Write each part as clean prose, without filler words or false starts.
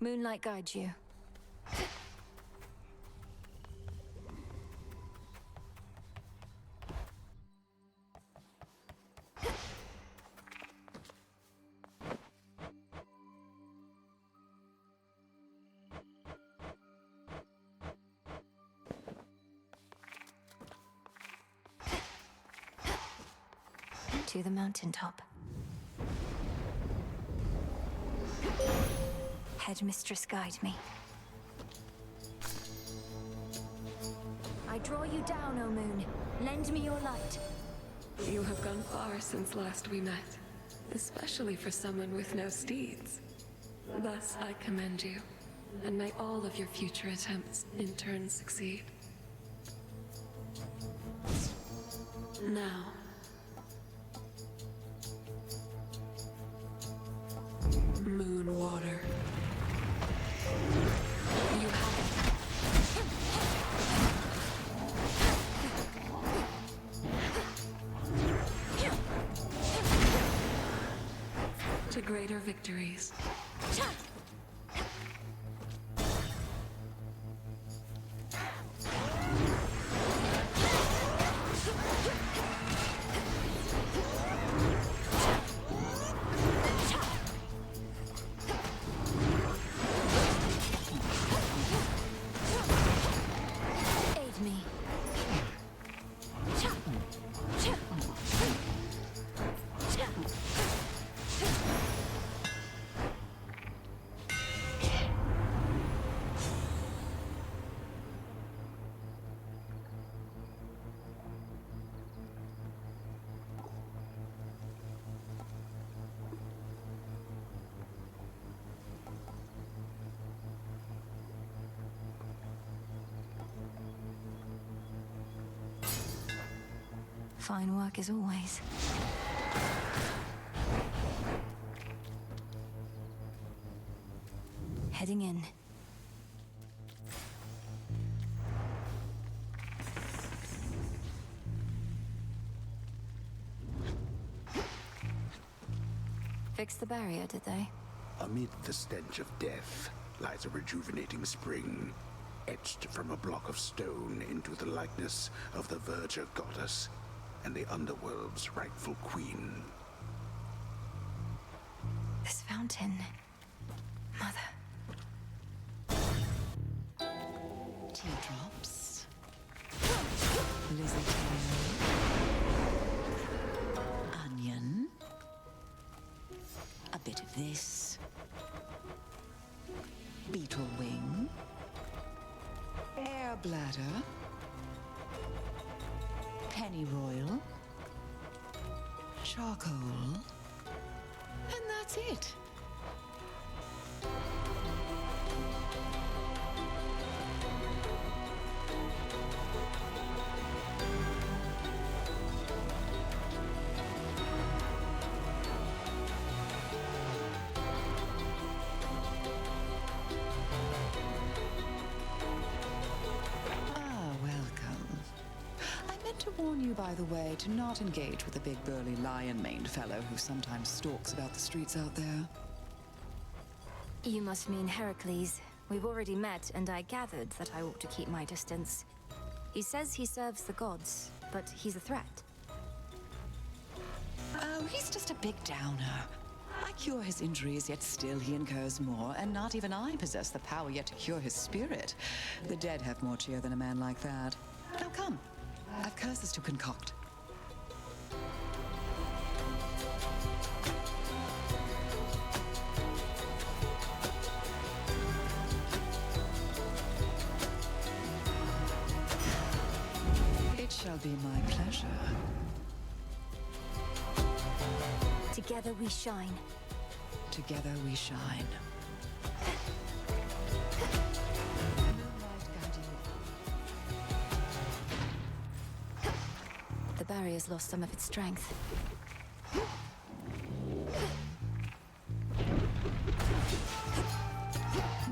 Moonlight guides you. To the mountaintop. Headmistress, guide me. I draw you down, O moon. Lend me your light. You have gone far since last we met, especially for someone with no steeds. Thus, I commend you, and may all of your future attempts in turn succeed. Now, moon water. You have it. To greater victories. Fine work as always. Heading in. Fixed the barrier, did they? Amid the stench of death lies a rejuvenating spring, etched from a block of stone into the likeness of the Verger goddess and the underworld's rightful queen. This fountain... Mother. Teardrops. Lizard onion. A bit of this. Beetle wing. Air bladder. Pennyroyal. Charcoal. And that's it. By the way, to not engage with the big burly lion-maned fellow who sometimes stalks about the streets out there. You must mean Heracles. We've already met, and I gathered that I ought to keep my distance. He says he serves the gods, but he's a threat. Oh, he's just a big downer. I cure his injuries, yet still he incurs more, and not even I possess the power yet to cure his spirit. The dead have more cheer than a man like that. Now come. I've curses to concoct. It shall be my pleasure. Together we shine. Together we shine. The barrier's lost some of its strength.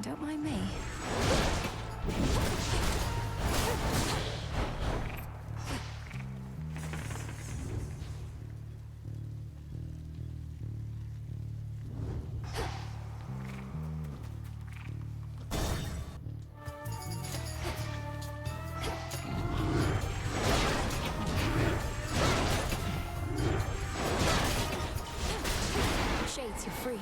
Don't mind me. free.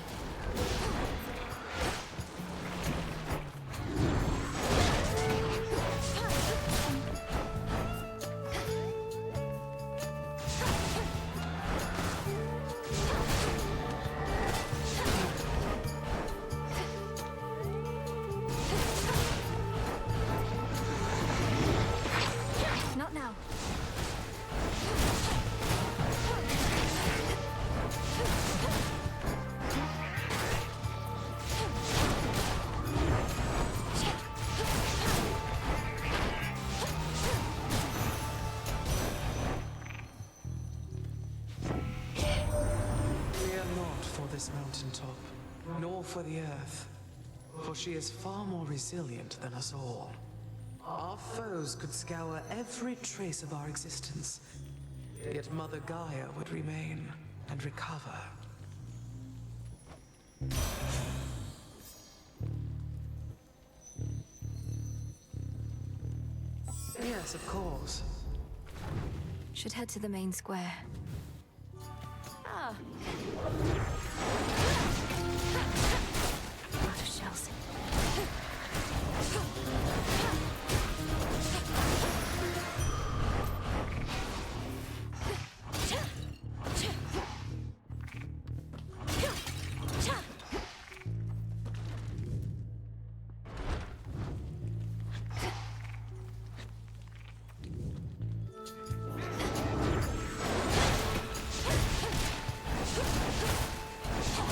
Not now. Fear not for this mountaintop, nor for the earth, for she is far more resilient than us all. Our foes could scour every trace of our existence, yet Mother Gaia would remain and recover. Yes, of course. Should head to the main square. Ah. Out of shells.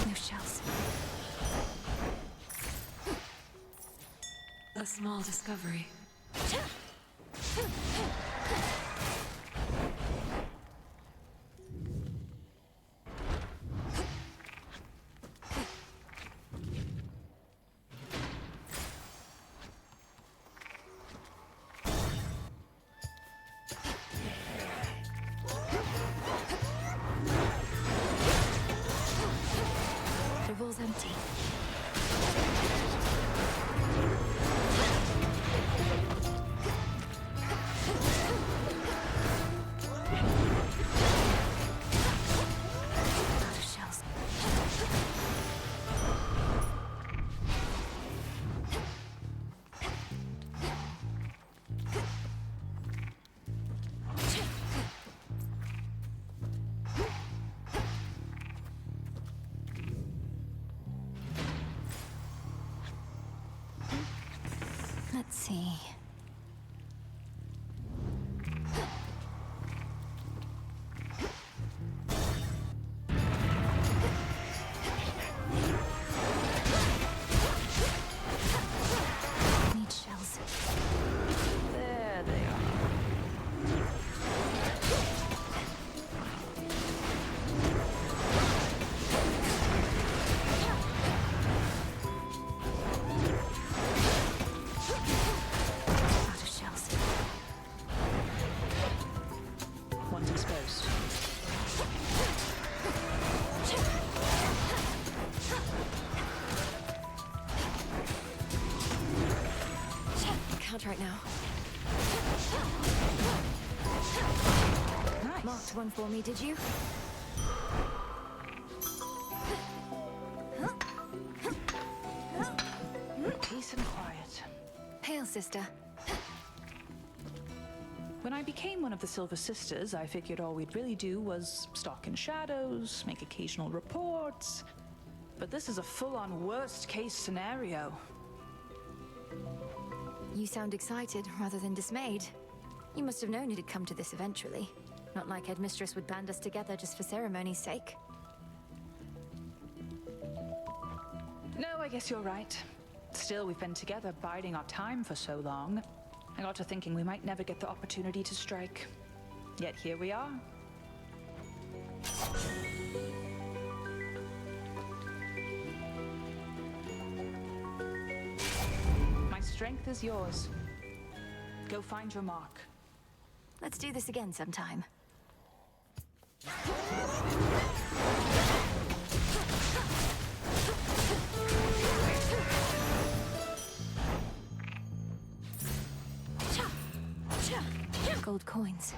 No shells. A small discovery. The vault's empty. Out of shells. Let's see. Need shells. There they are. Out of shells. One's exposed. Can't right now. Nice. Marked one for me, did you? Peace and quiet. Hail, sister. When I became one of the Silver Sisters, I figured all we'd really do was stalk in shadows, make occasional reports. But this is a full-on worst-case scenario. You sound excited rather than dismayed. You must have known it'd come to this eventually. Not like Headmistress would band us together just for ceremony's sake. No, I guess you're right. Still, we've been together biding our time for so long. I got to thinking we might never get the opportunity to strike. Yet here we are. My strength is yours. Go find your mark. Let's do this again sometime. Gold coins.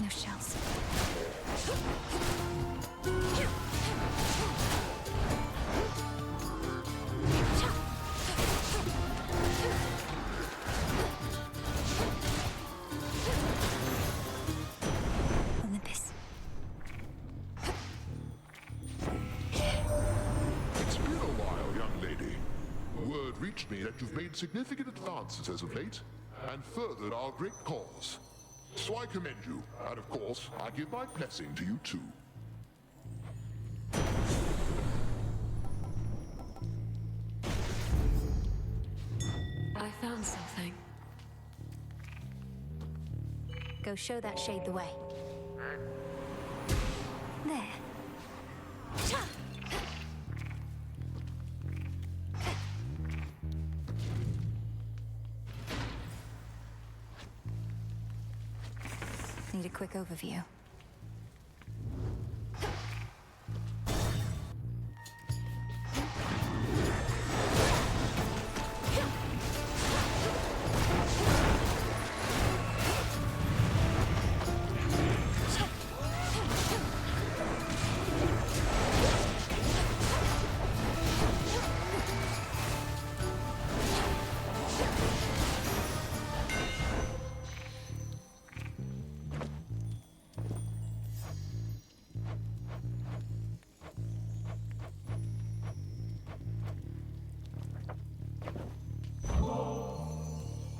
No shells. Olympus. It's been a while, young lady. Word reached me that you've made significant advances as of late, and furthered our great cause. So I commend you, and of course, I give my blessing to you too. I found something. Go show that shade the way. There. Need a quick overview.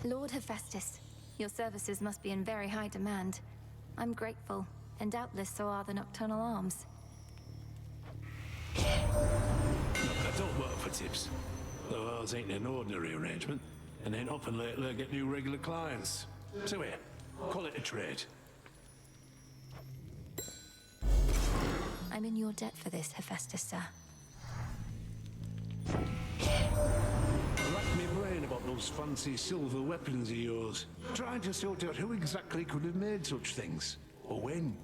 Lord Hephaestus, your services must be in very high demand. I'm grateful, and doubtless so are the Nocturnal Arms. I don't work for tips. Though ours ain't an ordinary arrangement, and ain't often lately I get new regular clients. So here, call it a trade. I'm in your debt for this, Hephaestus, sir. Rack me brain about those fancy silver weapons of yours. Trying to sort out who exactly could have made such things. Or when.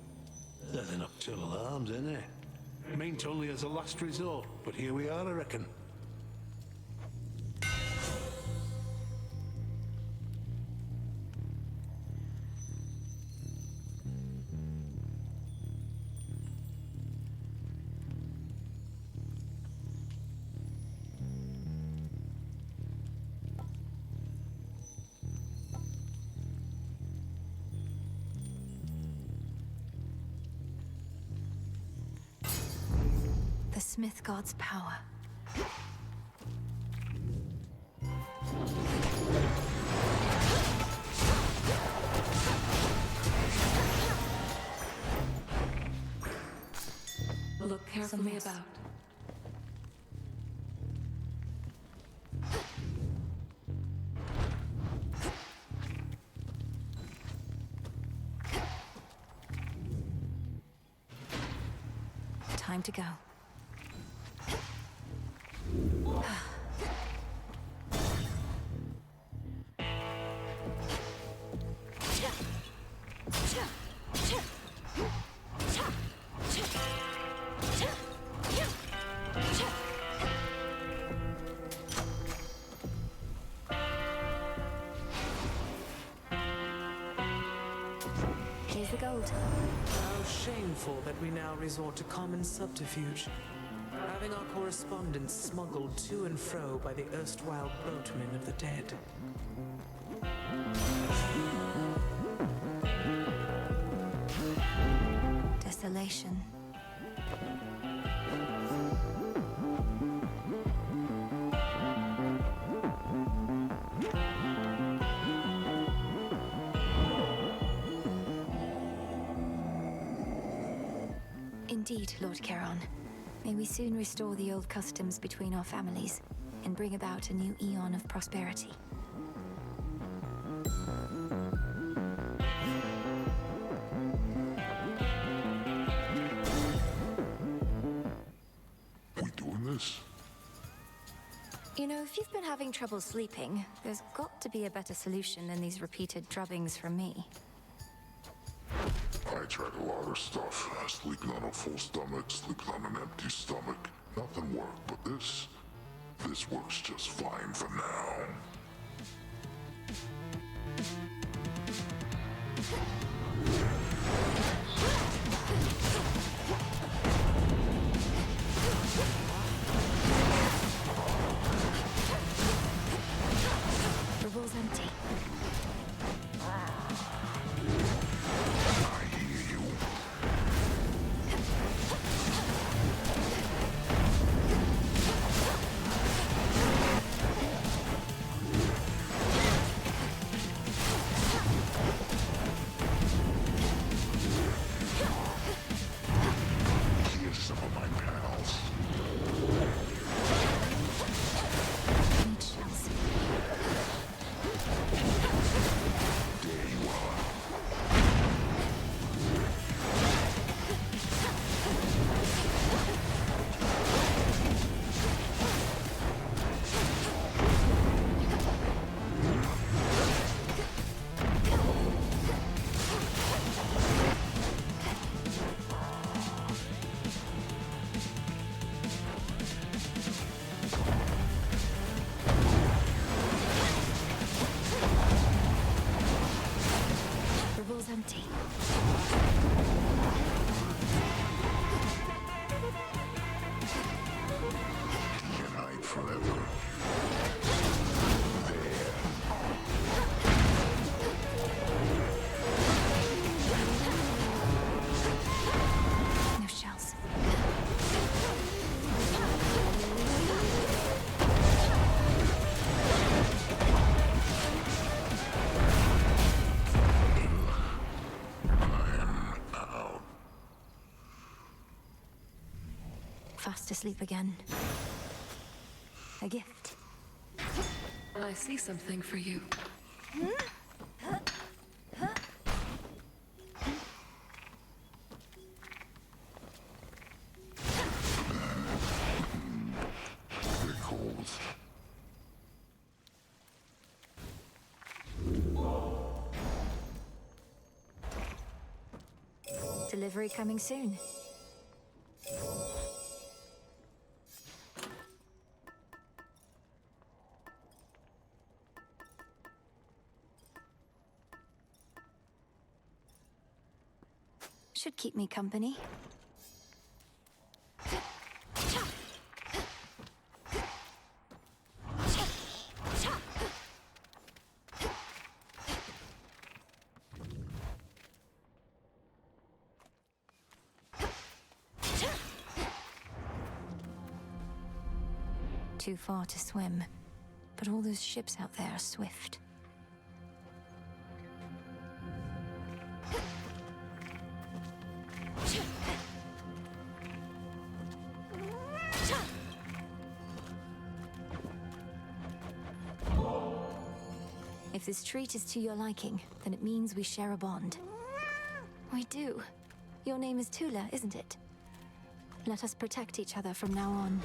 They're the Nocturnal Arms, ain't they? Meant only as a last resort, but here we are, I reckon. The Smith God's power. Look carefully about. Time to go. Here's the gold. How shameful that we now resort to common subterfuge. Having our correspondence smuggled to and fro by the erstwhile boatmen of the dead. Desolation. Indeed, Lord Charon. May we soon restore the old customs between our families and bring about a new eon of prosperity. We doing this? You know, if you've been having trouble sleeping, there's got to be a better solution than these repeated drubbings from me. I'd tried a lot of stuff. Sleeping on a full stomach, sleeping on an empty stomach. Nothing worked, but this works just fine for now. The roll's empty. I hear you. Here's some of my pals. Need shells. There you are. The roll's empty. You can hide forever. No shells. Out. Fast asleep again. A gift. I see something for you. Pickles. Delivery coming soon. Should keep me company. Too far to swim, but all those ships out there are swift. If this treat is to your liking, then it means we share a bond. We do. Your name is Tula, isn't it? Let us protect each other from now on.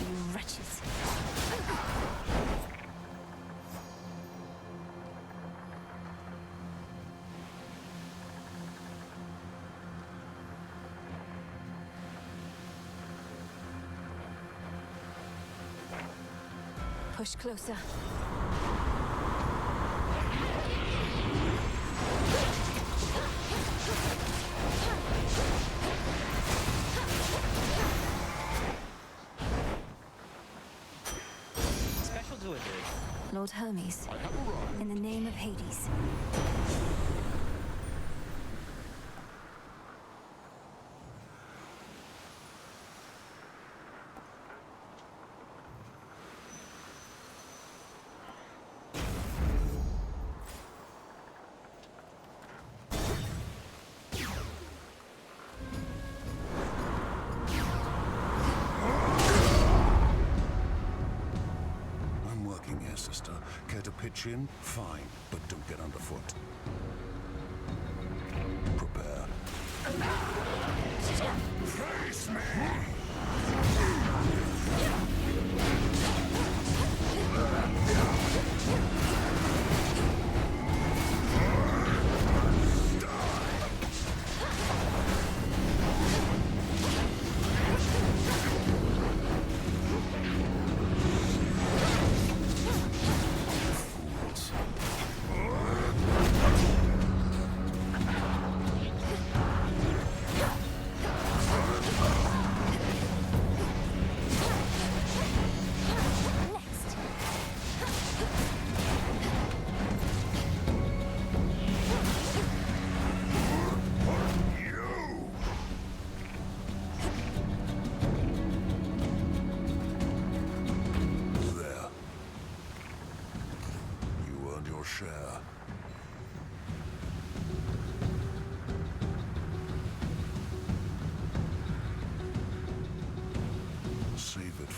You wretches. Push closer. Special delivery. Lord Hermes, in the name of Hades. I'm working here, sister. Care to pitch in? Fine, but don't get under 4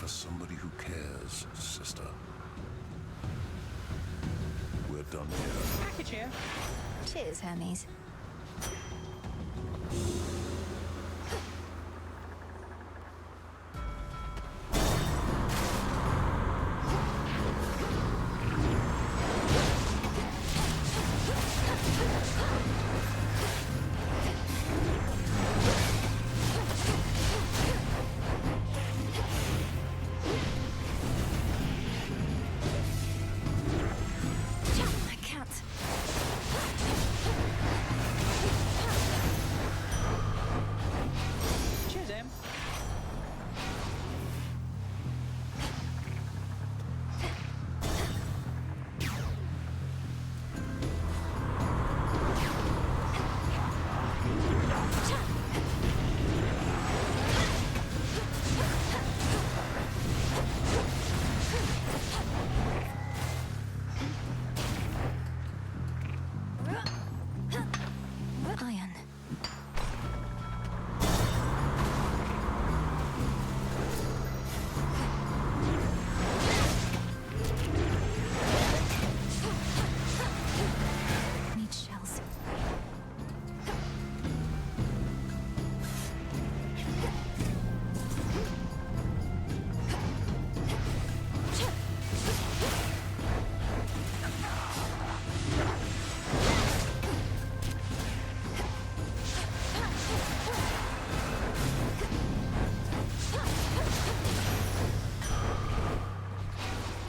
for somebody who cares, sister. We're done here. Package here. Cheers, Hermes.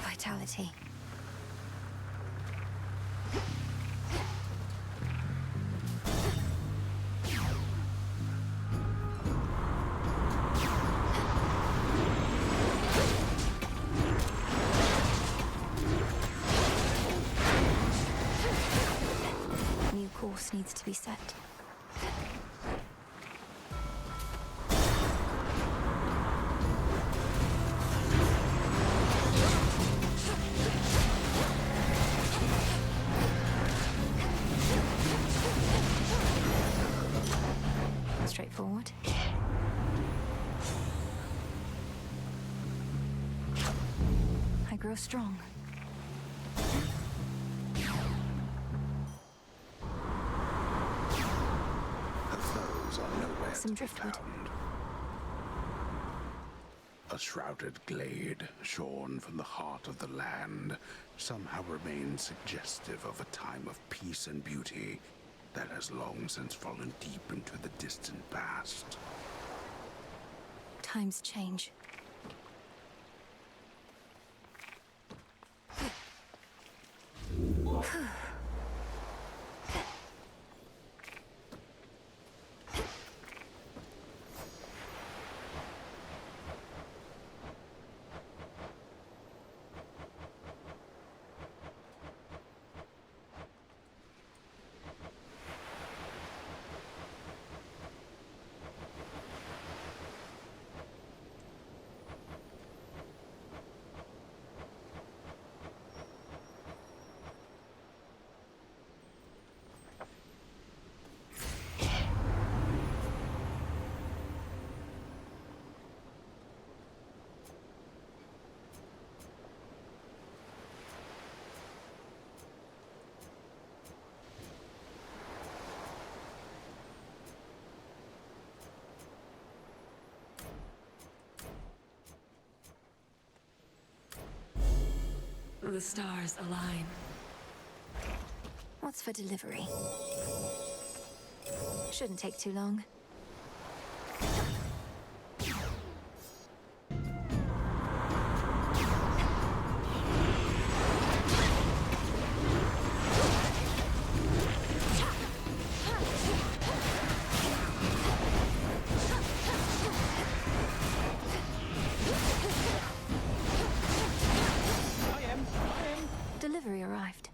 Vitality. New course needs to be set. Straightforward. I grow strong. Her foes are nowhere Some to be driftwood. found. A shrouded glade, shorn from the heart of the land, somehow remains suggestive of a time of peace and beauty that has long since fallen deep into the distant past. Times change. The stars align. What's for delivery? Shouldn't take too long. Delivery arrived.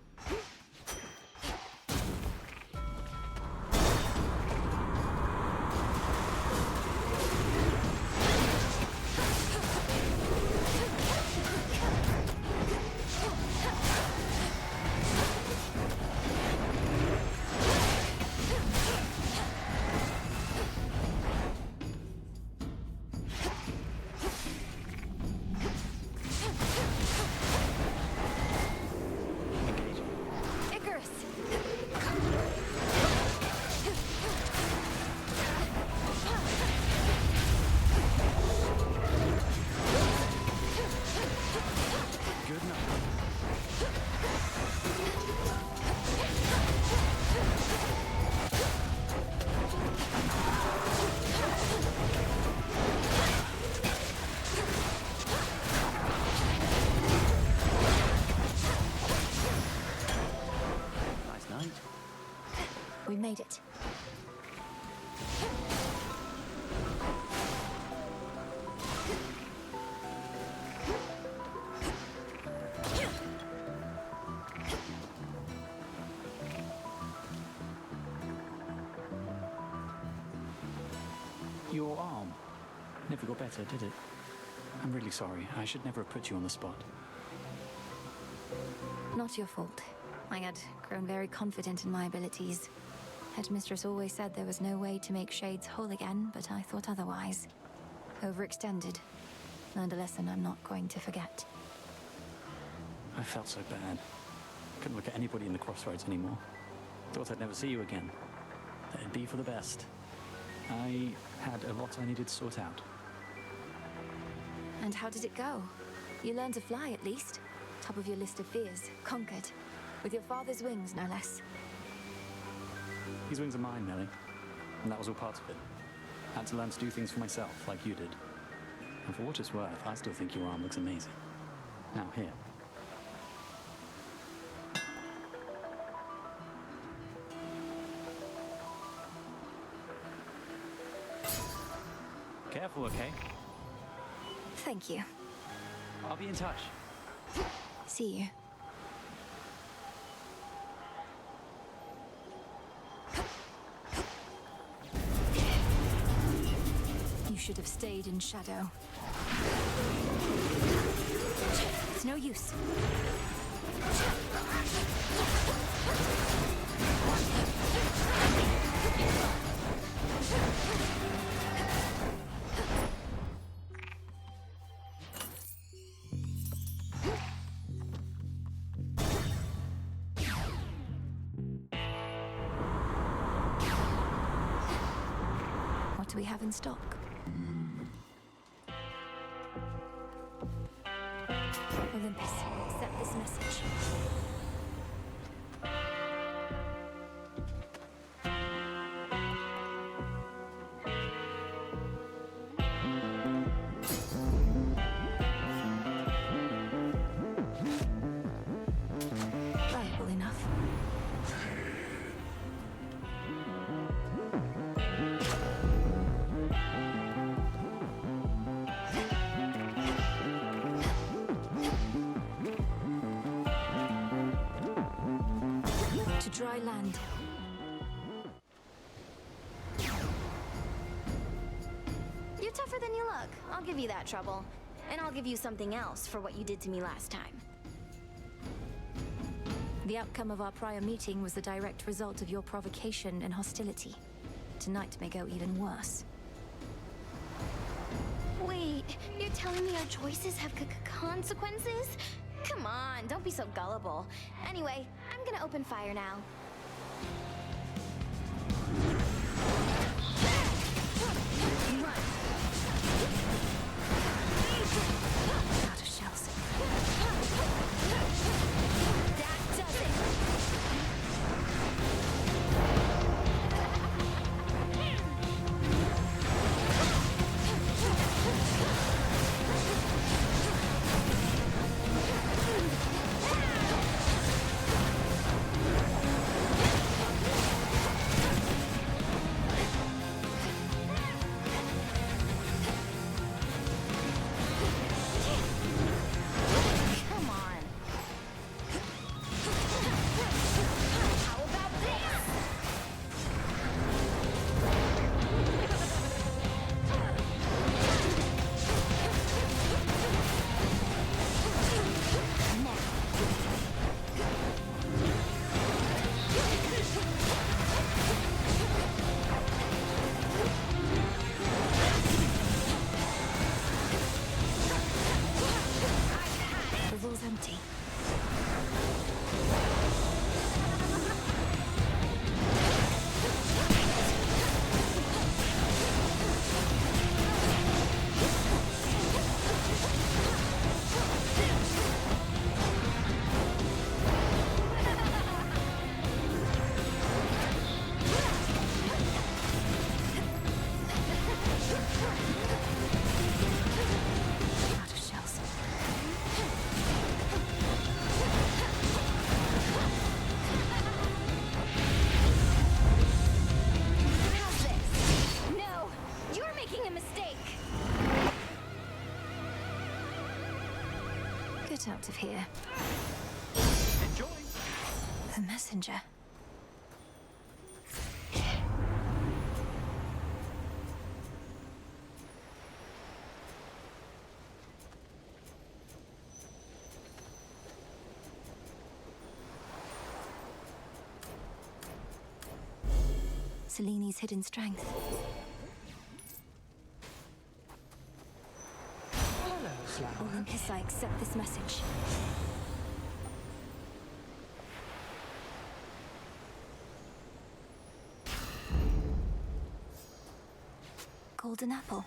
We made it. Your arm never got better, did it? I'm really sorry. I should never have put you on the spot. Not your fault. I had grown very confident in my abilities. Headmistress always said there was no way to make Shades whole again, but I thought otherwise. Overextended. Learned a lesson I'm not going to forget. I felt so bad. Couldn't look at anybody in the crossroads anymore. Thought I'd never see you again. That it'd be for the best. I had a lot I needed to sort out. And how did it go? You learned to fly, at least. Top of your list of fears. Conquered. With your father's wings, no less. These wings are mine, Nellie. And that was all part of it. I had to learn to do things for myself, like you did. And for what it's worth, I still think your arm looks amazing. Now, here. Careful, okay? Thank you. I'll be in touch. See you. You should have stayed in shadow. It's no use. What do we have in stock? Olympus, accept this message. Valuable enough. To dry land. You're tougher than you look. I'll give you that trouble. And I'll give you something else for what you did to me last time. The outcome of our prior meeting was the direct result of your provocation and hostility. Tonight may go even worse. Wait, you're telling me our choices have consequences? Come on, don't be so gullible. Anyway, I'm gonna open fire now. Out of shells. That does it! get out of here. Enjoy! The messenger. Seleni's hidden strength. Hello, flower. Olympus, I accept this message. Golden apple.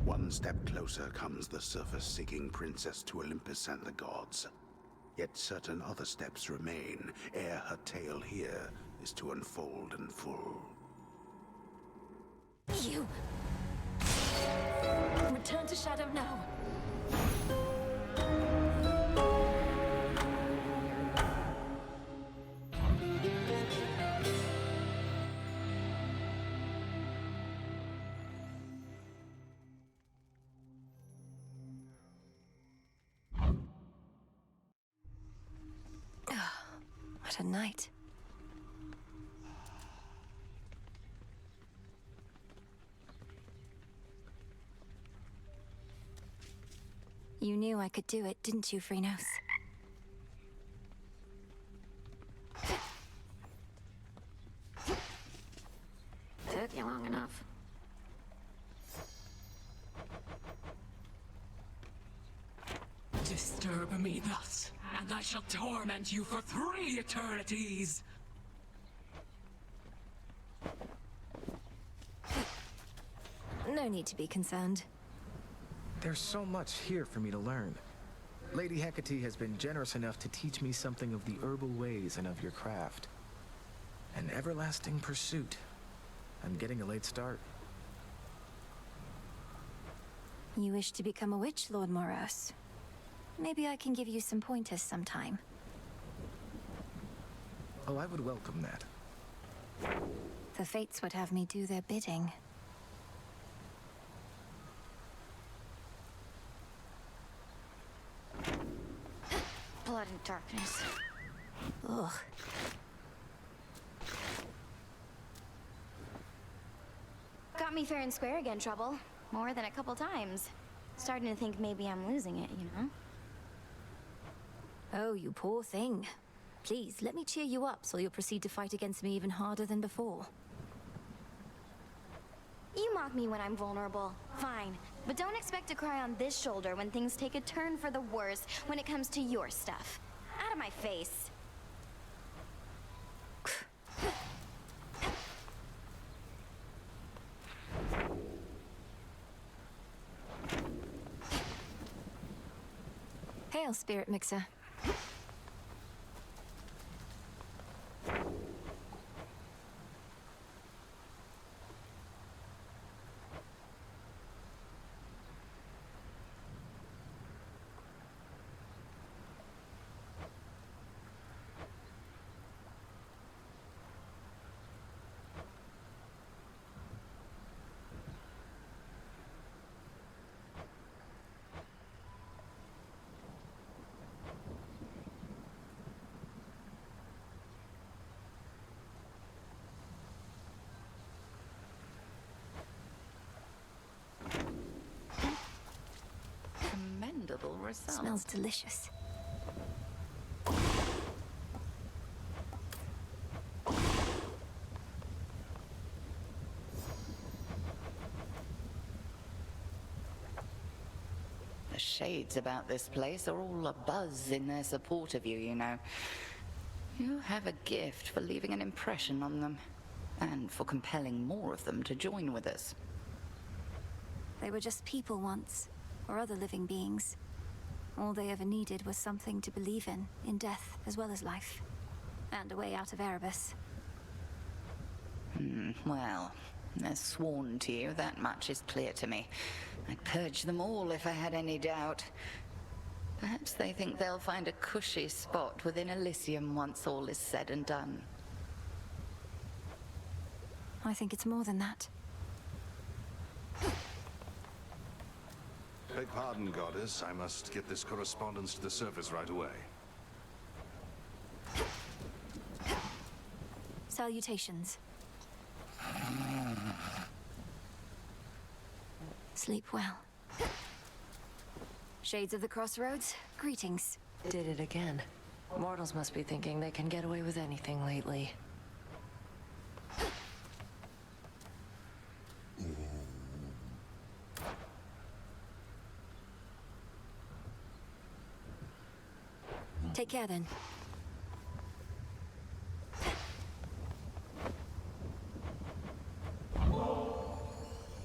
One step closer comes the surface-seeking princess to Olympus and the gods. Yet certain other steps remain ere her tale here is to unfold in full. You! Return to Shadow now! What a night. You knew I could do it, didn't you, Cronos? Took you long enough. Disturb me thus, and I shall torment you for 3 eternities! No need to be concerned. There's so much here for me to learn. Lady Hecate has been generous enough to teach me something of the herbal ways and of your craft. An everlasting pursuit. I'm getting a late start. You wish to become a witch, Lord Moros? Maybe I can give you some pointers sometime. Oh, I would welcome that. The fates would have me do their bidding. Blood and darkness. Ugh. Got me fair and square again, Trouble. More than a couple times. Starting to think maybe I'm losing it, you know? Oh, you poor thing. Please, let me cheer you up so you'll proceed to fight against me even harder than before. You mock me when I'm vulnerable. Fine. But don't expect to cry on this shoulder when things take a turn for the worse when it comes to your stuff. Out of my face. Hail, Spirit Mixer. Commendable result. Smells delicious. The shades about this place are all abuzz in their support of you, you know. You have a gift for leaving an impression on them, and for compelling more of them to join with us. They were just people once, or other living beings. All they ever needed was something to believe in death as well as life. And a way out of Erebus. Well, They're sworn to you, that much is clear to me. I'd purge them all if I had any doubt. Perhaps they think they'll find a cushy spot within Elysium once all is said and done. I think it's more than that. Beg pardon, Goddess. I must get this correspondence to the surface right away. Salutations. Sleep well. Shades of the Crossroads, greetings. Did it again. Mortals must be thinking they can get away with anything lately. Take care then.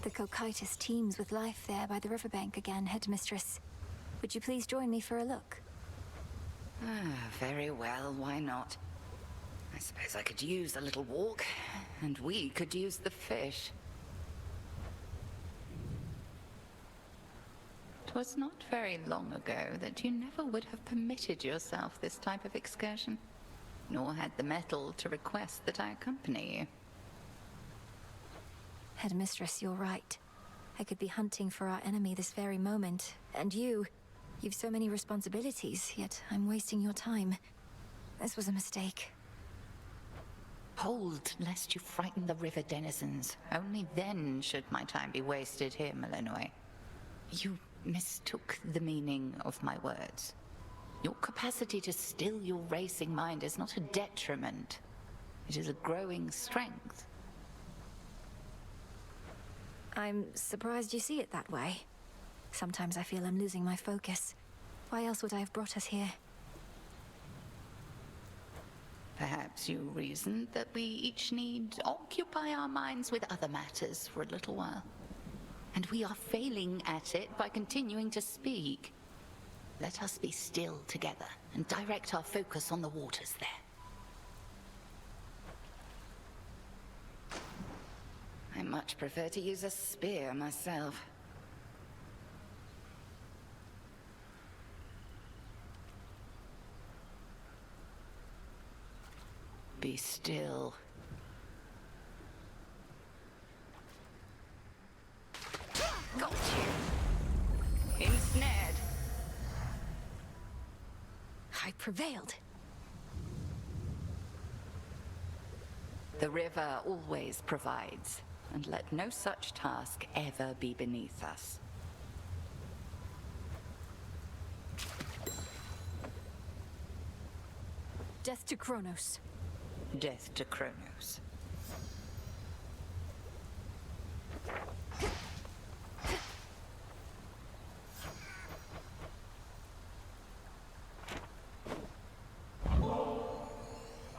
The Cocytus teems with life there by the riverbank again, Headmistress. Would you please join me for a look? Very well, why not? I suppose I could use a little walk, and we could use the fish. 'Twas not very long ago that you never would have permitted yourself this type of excursion, nor had the mettle to request that I accompany you. Headmistress, you're right. I could be hunting for our enemy this very moment, and you've so many responsibilities, yet I'm wasting your time. This was a mistake. Hold, lest you frighten the river denizens. Only then should my time be wasted here, Malinois. You mistook the meaning of my words. Your capacity to still your racing mind is not a detriment. It is a growing strength. I'm surprised you see it that way. Sometimes I feel I'm losing my focus. Why else would I have brought us here? Perhaps you reasoned that we each need occupy our minds with other matters for a little while. And we are failing at it by continuing to speak. Let us be still together and direct our focus on the waters there. I much prefer to use a spear myself. Be still. Got you. Ensnared. I prevailed. The river always provides, and let no such task ever be beneath us. Death to Cronos. Death to Cronos.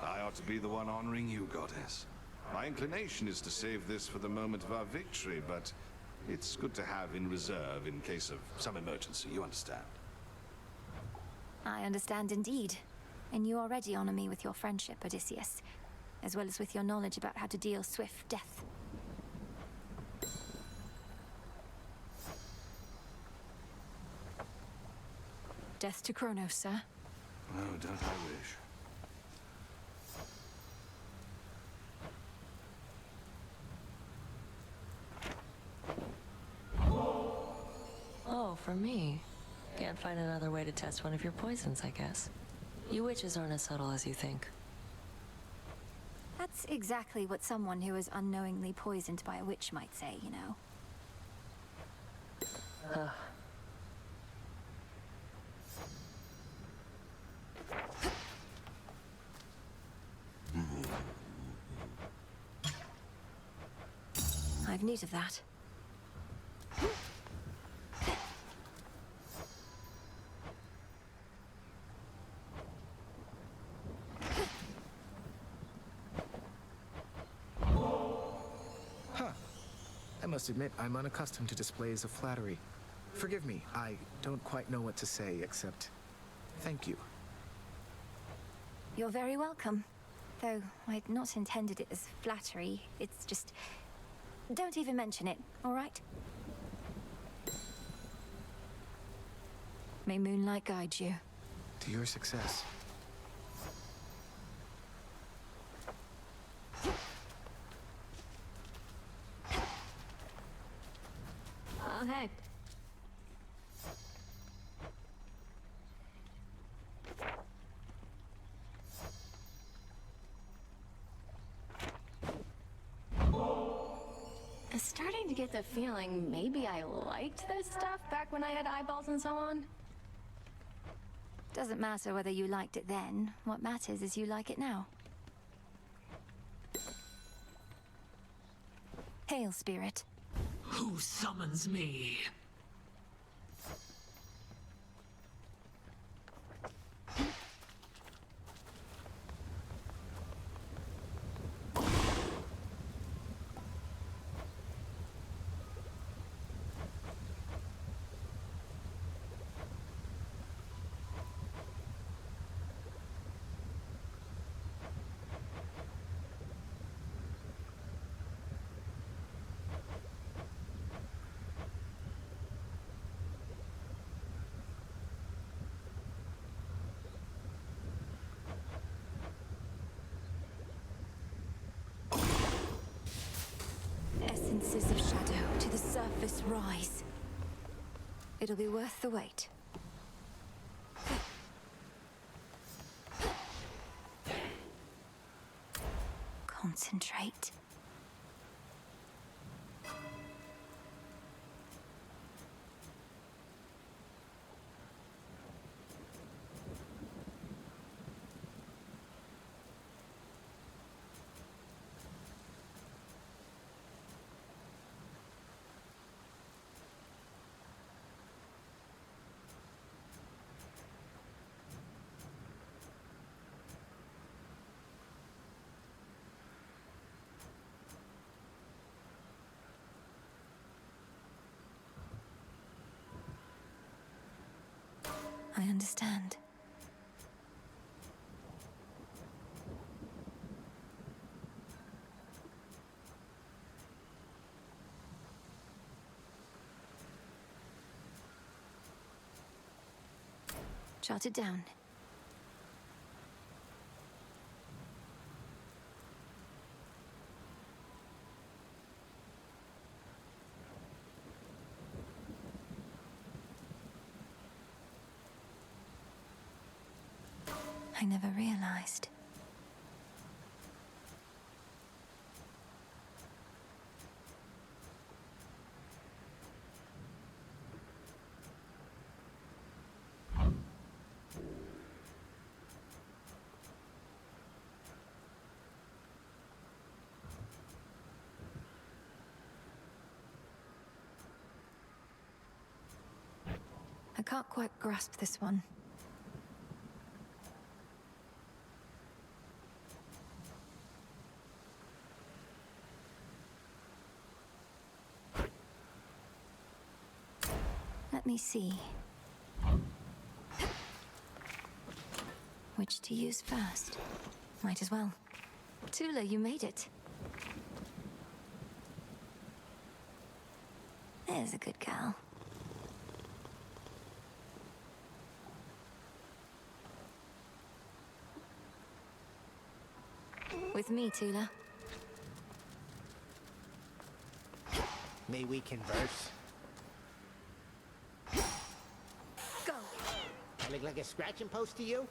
I ought to be the one honoring you, Goddess. My inclination is to save this for the moment of our victory, but it's good to have in reserve in case of some emergency, you understand? I understand indeed. And you already honor me with your friendship, Odysseus, as well as with your knowledge about how to deal swift death. Death to Cronos, sir. Oh, don't I wish. Oh, for me. Can't find another way to test one of your poisons, I guess. You witches aren't as subtle as you think. That's exactly what someone who is unknowingly poisoned by a witch might say, you know. I've need of that. I must admit, I'm unaccustomed to displays of flattery. Forgive me, I don't quite know what to say except thank you. You're very welcome. Though I'd not intended it as flattery, it's just... Don't even mention it, all right? May moonlight guide you. To your success. Oh, hey. I'm starting to get the feeling maybe I liked this stuff back when I had eyeballs and so on. Doesn't matter whether you liked it then. What matters is you like it now. Hail, spirit. Who summons me? Essences of shadow to the surface rise. It'll be worth the wait. Concentrate. I understand. Jot it down. I never realized. I can't quite grasp this one. Let me see. Which to use first? Might as well. Tula, you made it. There's a good girl. With me, Tula. May we converse? Go! I look like a scratching post to you?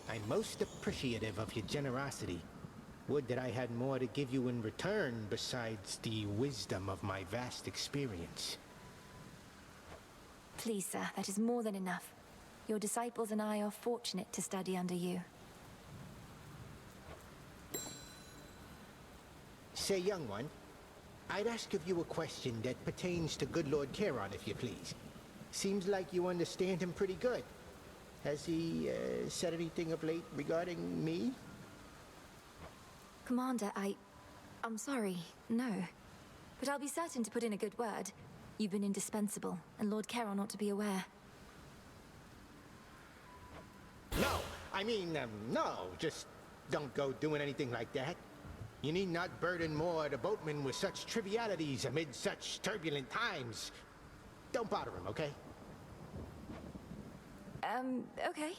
I'm most appreciative of your generosity. Would that I had more to give you in return besides the wisdom of my vast experience. Please, sir, that is more than enough. Your disciples and I are fortunate to study under you. Say, young one, I'd ask of you a question that pertains to good Lord Charon, if you please. Seems like you understand him pretty good. Has he said anything of late regarding me? Commander, I'm sorry, no. But I'll be certain to put in a good word. You've been indispensable, and Lord Charon ought to be aware. No, I mean, no, just don't go doing anything like that. You need not burden more the boatman with such trivialities amid such turbulent times. Don't bother him, okay? Okay.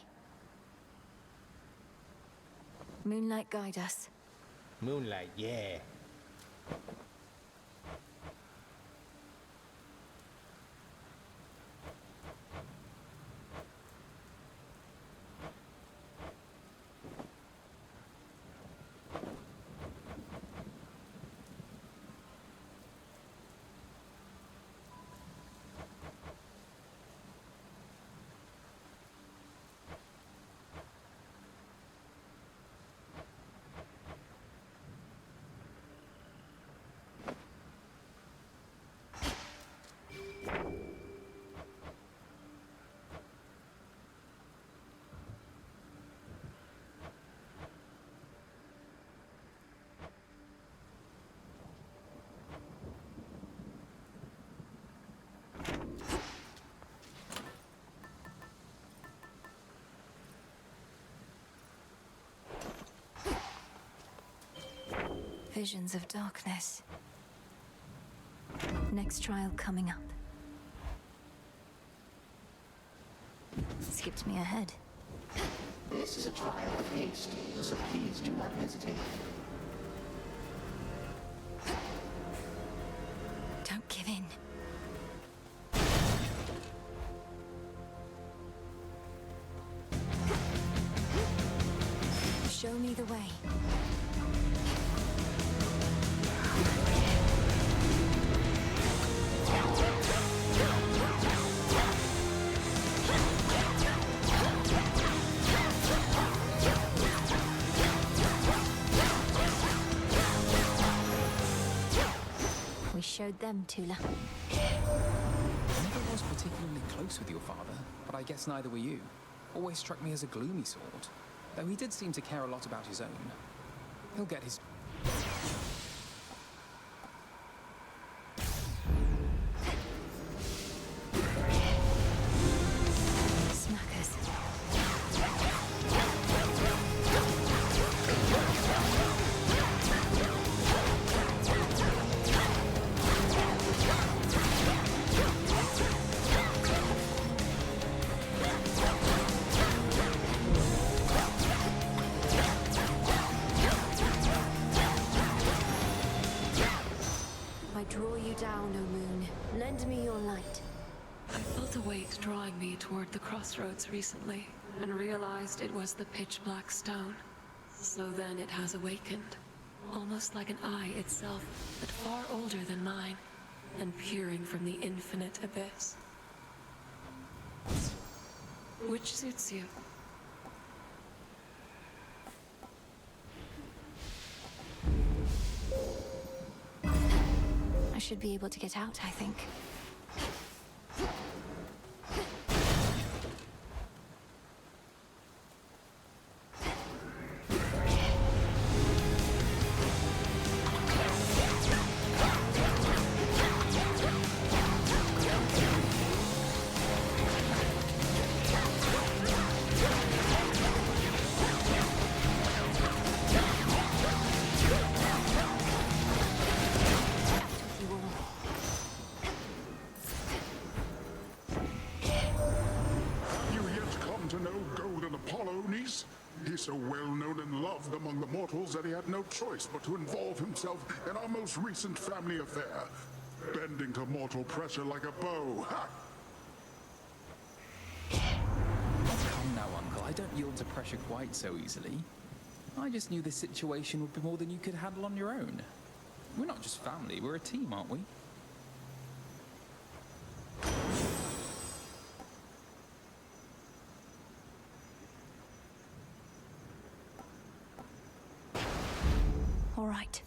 Moonlight guide us. Moonlight, yeah. Visions of darkness. Next trial coming up. Skipped me ahead. This is a trial of haste, so please do not hesitate. Don't give in. Show me the way. We showed them Tula. Never was particularly close with your father, but I guess neither were you. Always struck me as a gloomy sort, though he did seem to care a lot about his own. He'll get his... Smackers. I draw you down, O moon. Lend me your light. I felt a weight drawing me toward the crossroads recently, and realized it was the pitch-black stone. So then it has awakened, almost like an eye itself, but far older than mine, and peering from the infinite abyss. Which suits you? I should be able to get out, I think. He's so well known and loved among the mortals that he had no choice but to involve himself in our most recent family affair, bending to mortal pressure like a bow. Ha! Come now, Uncle. I don't yield to pressure quite so easily. I just knew this situation would be more than you could handle on your own. We're not just family, we're a team, aren't we? All right.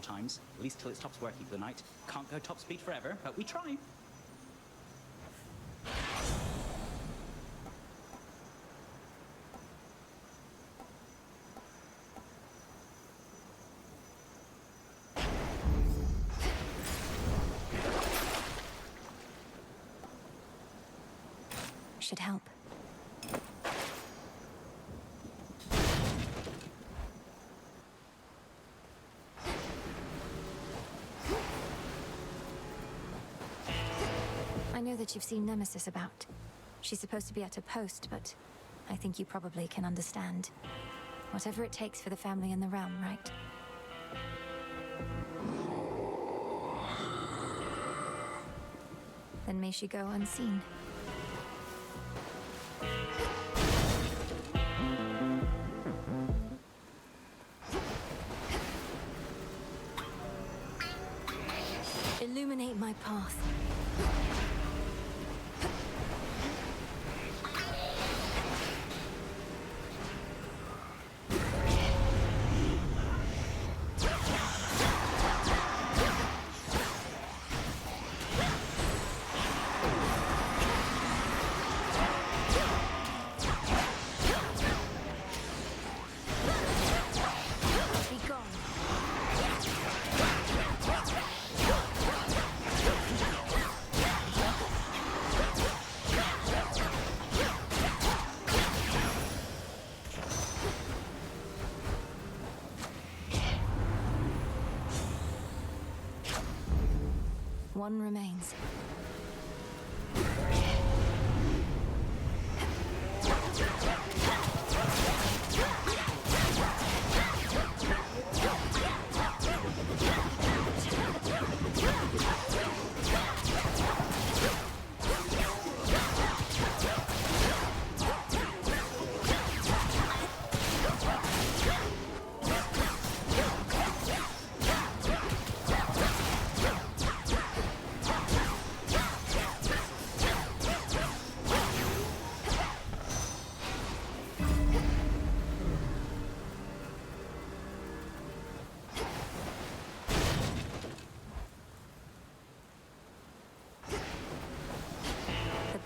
times, at least till it stops working for the night. Can't go top speed forever, but we try. Should help. I know that you've seen Nemesis about. She's supposed to be at her post, but I think you probably can understand. Whatever it takes for the family and the realm, right? Then may she go unseen. Illuminate my path. One remains.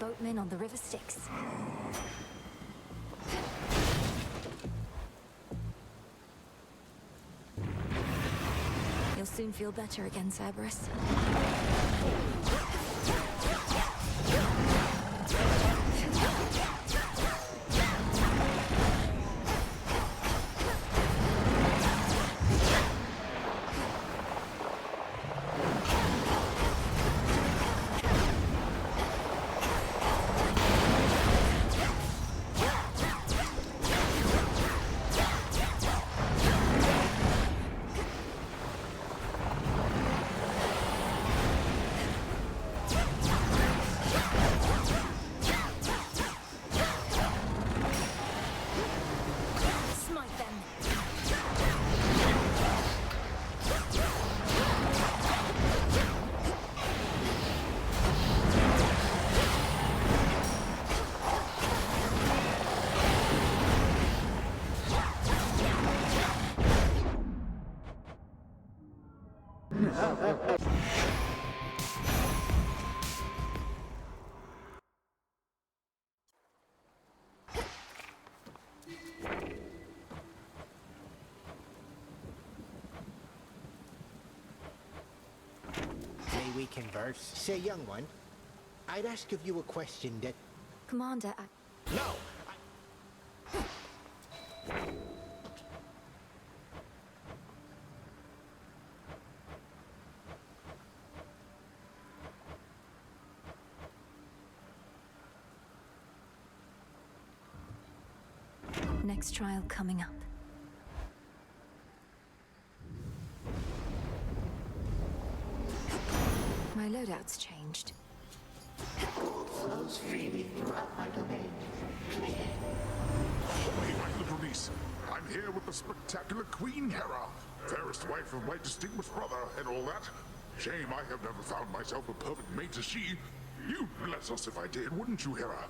Boatmen on the river Styx. You'll soon feel better again, Cerberus. May we converse? Say, young one, I'd ask of you a question that... Commander, No! Next trial coming up. My loadout's changed. Gold flows freely throughout my domain. Clear. Hey, my little niece. I'm here with the spectacular Queen Hera, fairest wife of my distinguished brother, and all that. Shame I have never found myself a perfect mate as she. You'd bless us if I did, wouldn't you, Hera?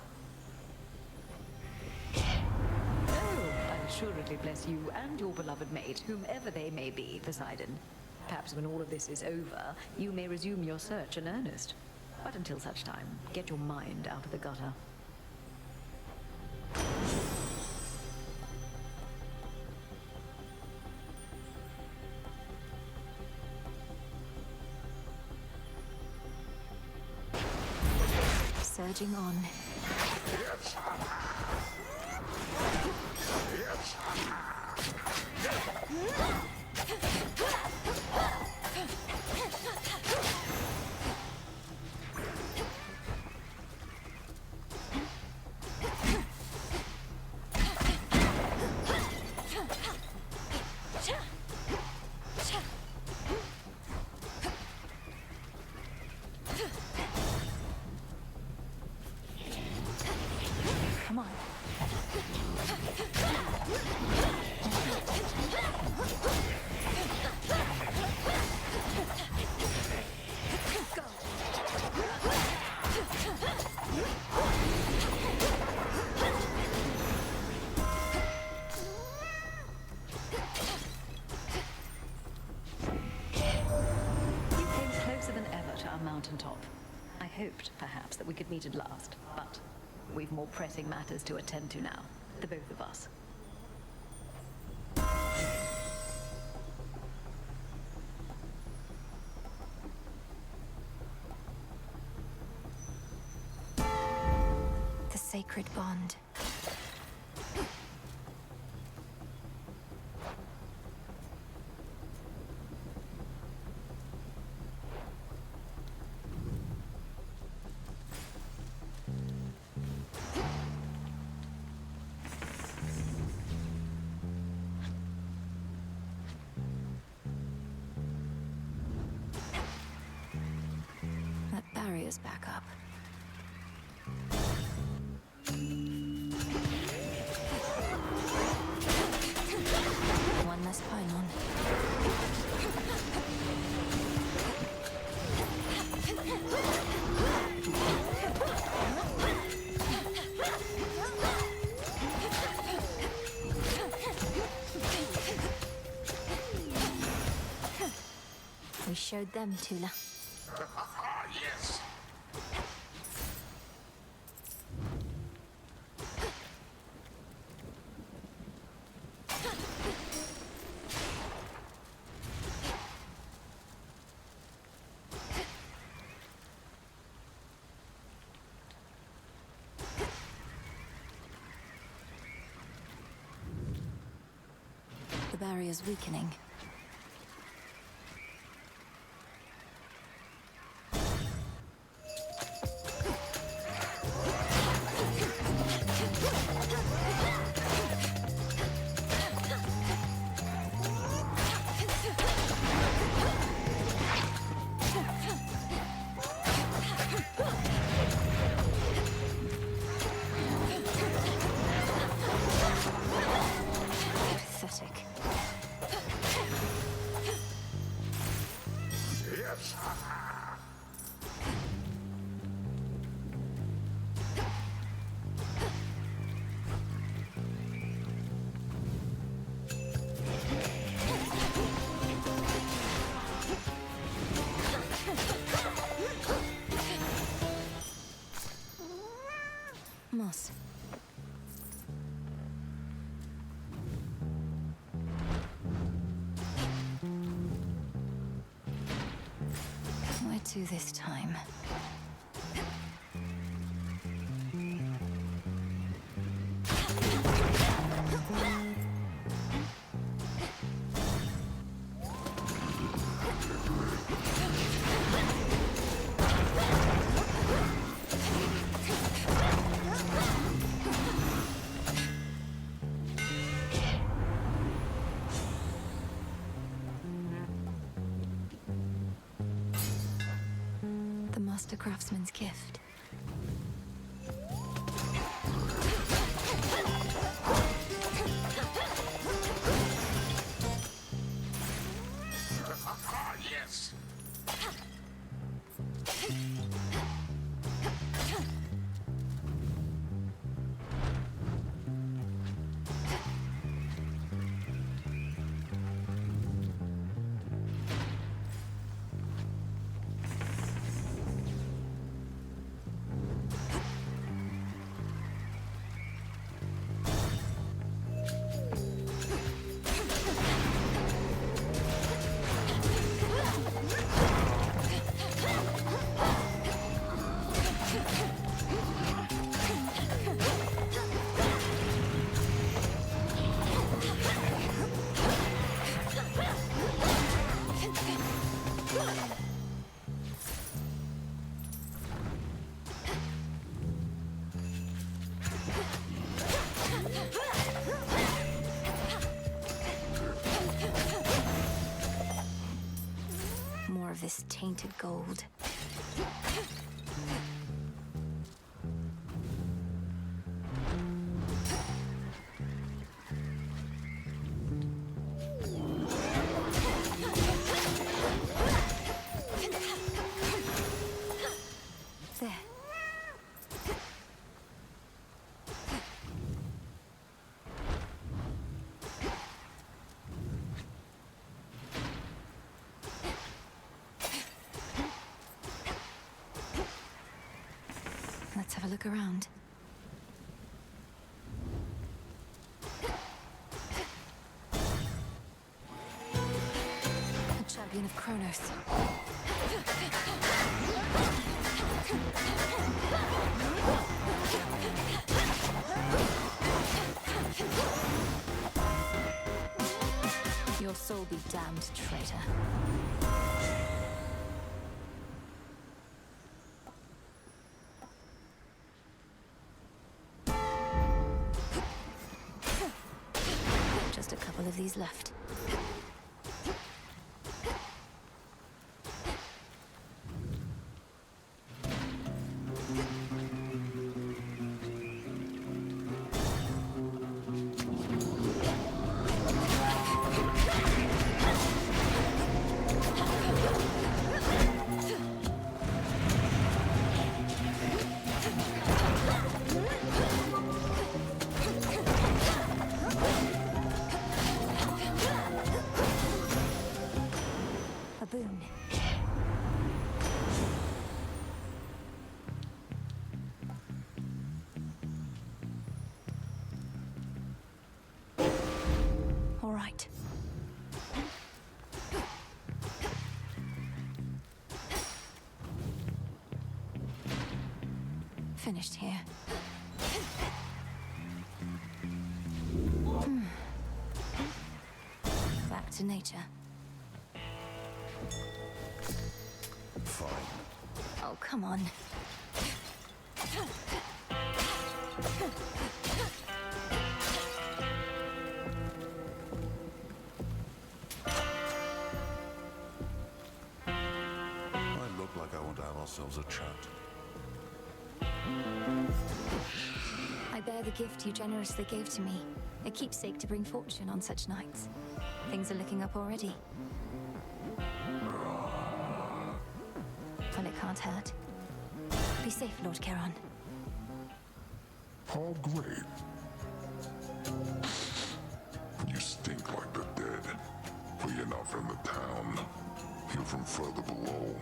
Oh, I'll assuredly bless you and your beloved mate, whomever they may be, Poseidon. Perhaps when all of this is over, you may resume your search in earnest. But until such time, get your mind out of the gutter. Surging on. Yes! Yes! Come on. Closer than ever to our mountaintop. I hoped, perhaps, that we could meet at last, but we've more pressing matters to attend to now, the both of us. The sacred bond. That barrier's back up. One less pylon. We showed them, Tula. Yes! The barrier's weakening. Pathetic. Yes! Moss. Where to this time? The master craftsman's gift. Yes! this tainted gold. There. Let's have a look around. A champion of Cronos. Your soul be damned, traitor. Just a couple of these left. A boon. All right. Finished here. Back to nature. Fine. Oh, come on. I look like I want to have ourselves a chat. I bear the gift you generously gave to me. A keepsake to bring fortune on such nights. Things are looking up already. Well, it can't hurt. Be safe, Lord Charon. How great. You stink like the dead, for you're not from the town. You're from further below.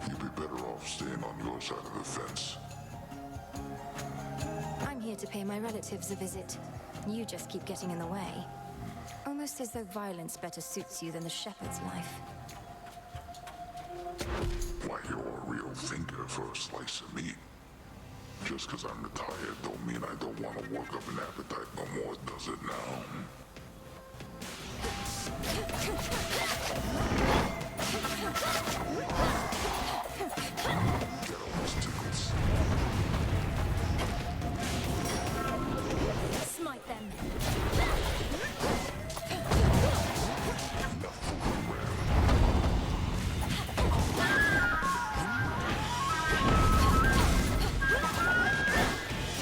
You'd be better off staying on your side of the fence. I'm here to pay my relatives a visit. You just keep getting in the way. Almost as though violence better suits you than the shepherd's life. Why, you're a real thinker for a slice of meat. Just because I'm retired don't mean I don't want to work up an appetite no more, does it now? Get all those tickles. Smite them. Enough fooling around.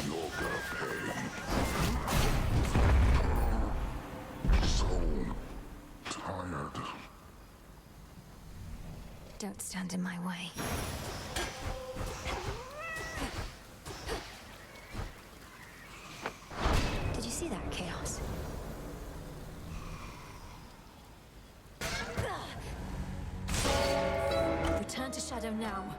You're gonna pay. So tired. Don't stand in my way. Did you see that, Chaos? Return to Shadow now.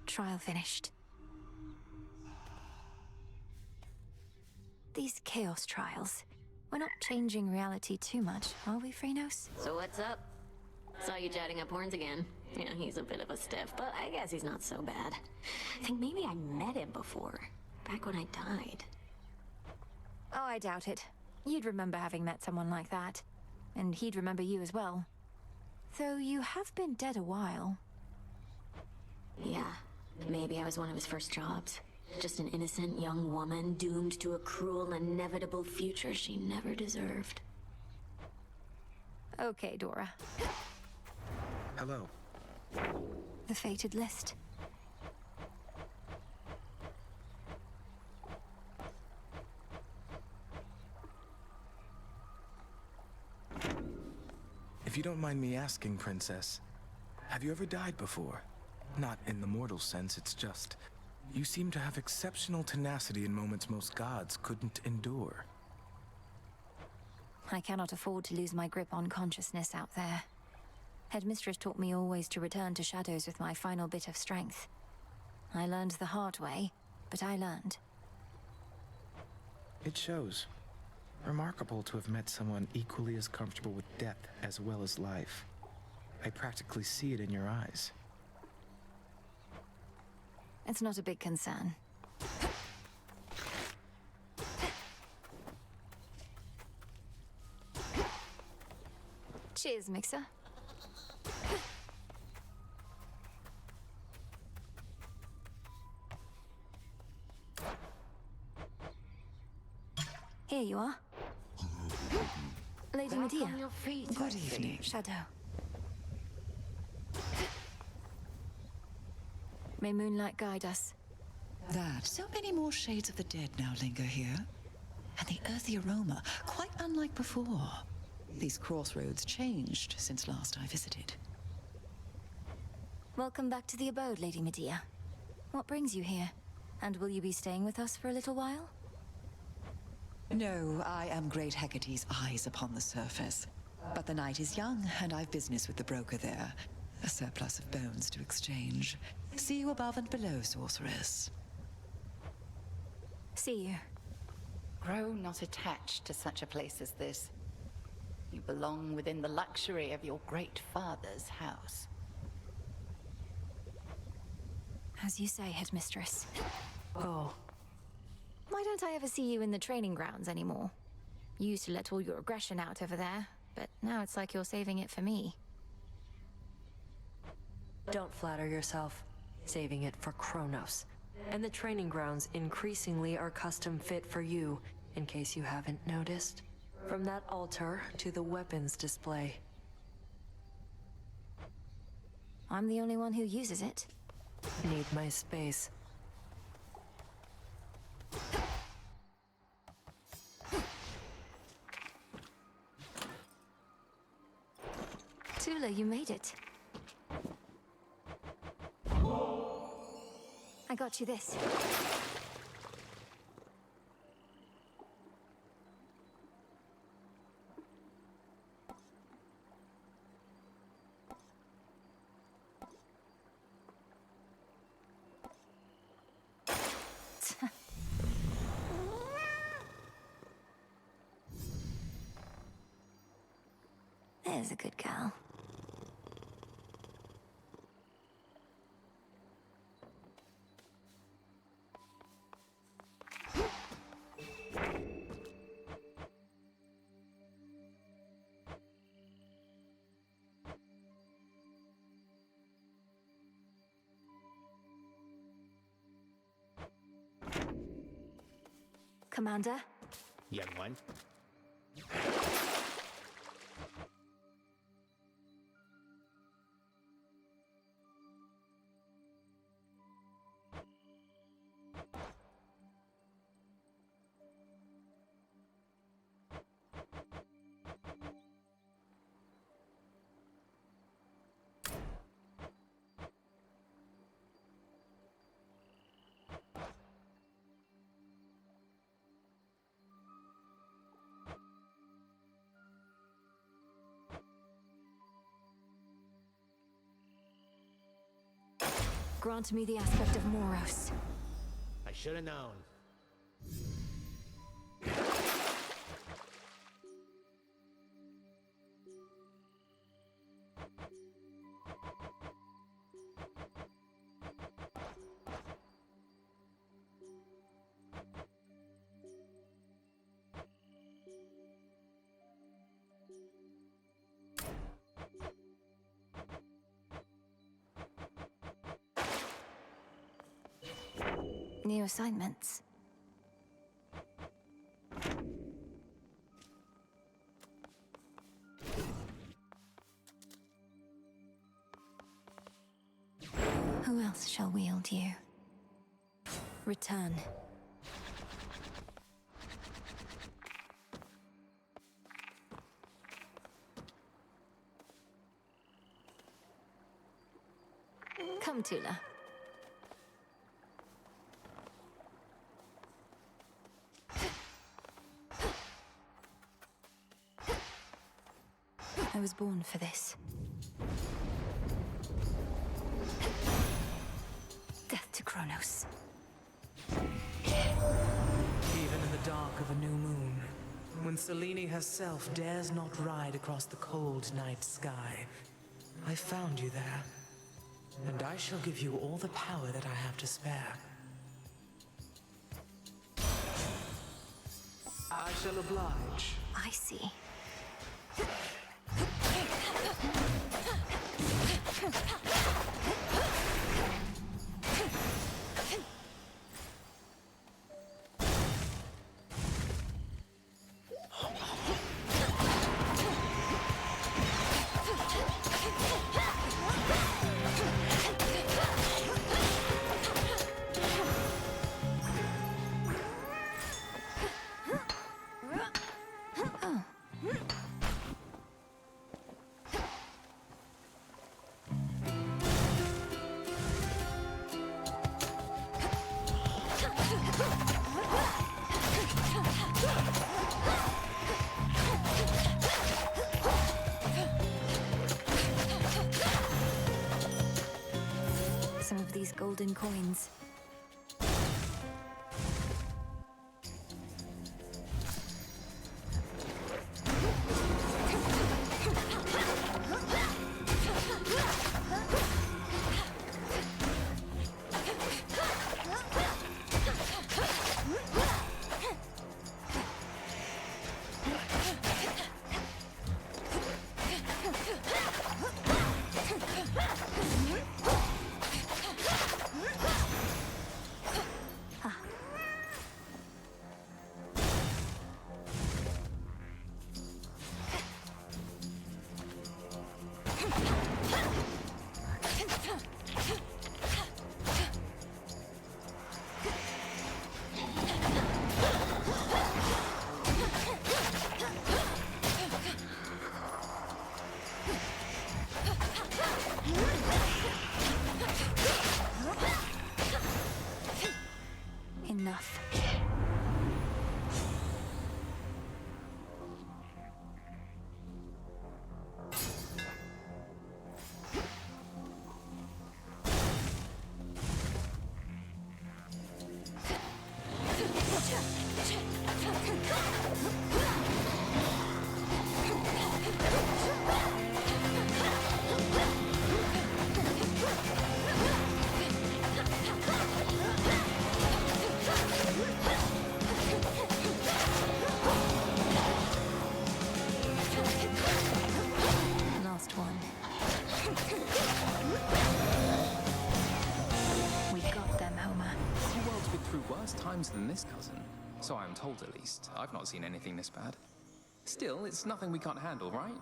Trial finished. These chaos trials. We're not changing reality too much, are we, Phrenos? So what's up? Saw you chatting up horns again. Yeah, he's a bit of a stiff, but I guess he's not so bad. I think maybe I met him before, back when I died. Oh, I doubt it. You'd remember having met someone like that. And he'd remember you as well. Though you have been dead a while. Yeah, maybe I was one of his first jobs. Just an innocent young woman doomed to a cruel, inevitable future she never deserved. Okay, Dora. Hello. The fated list. If you don't mind me asking, Princess, have you ever died before? Not in the mortal sense, it's just... You seem to have exceptional tenacity in moments most gods couldn't endure. I cannot afford to lose my grip on consciousness out there. Headmistress taught me always to return to shadows with my final bit of strength. I learned the hard way, but I learned. It shows. Remarkable to have met someone equally as comfortable with death as well as life. I practically see it in your eyes. It's not a big concern. Cheers, Mixer. Here you are. Lady Medea. On your feet. Good evening. Shadow. May moonlight guide us. That. So many more shades of the dead now linger here. And the earthy aroma, quite unlike before. These crossroads changed since last I visited. Welcome back to the abode, Lady Medea. What brings you here? And will you be staying with us for a little while? No, I am Great Hecate's eyes upon the surface. But the night is young, and I've business with the broker there. A surplus of bones to exchange. See you above and below, sorceress. See you. Grow not attached to such a place as this. You belong within the luxury of your great father's house. As you say, Headmistress. Oh. Why don't I ever see you in the training grounds anymore? You used to let all your aggression out over there, but now it's like you're saving it for me. Don't flatter yourself. Saving it for Cronos. And the training grounds increasingly are custom fit for you, in case you haven't noticed. From that altar to the weapons display. I'm the only one who uses it. Need my space. Tula, you made it. I got you this. There's a good girl. Commander? Young one. Grant me the aspect of Moros. I should have known. New assignments. Who else shall wield you? Return. Come, Tula. I was born for this. Death to Cronos. Even in the dark of a new moon, when Selene herself dares not ride across the cold night sky, I found you there. And I shall give you all the power that I have to spare. I shall oblige. I see. Some of these golden coins. Enough. Times than this, cousin. So I'm told, at least. I've not seen anything this bad. Still, it's nothing we can't handle, right?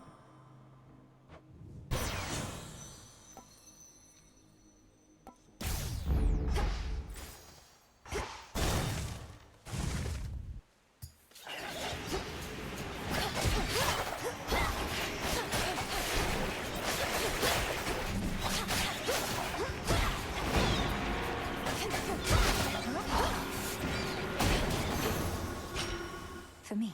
For me.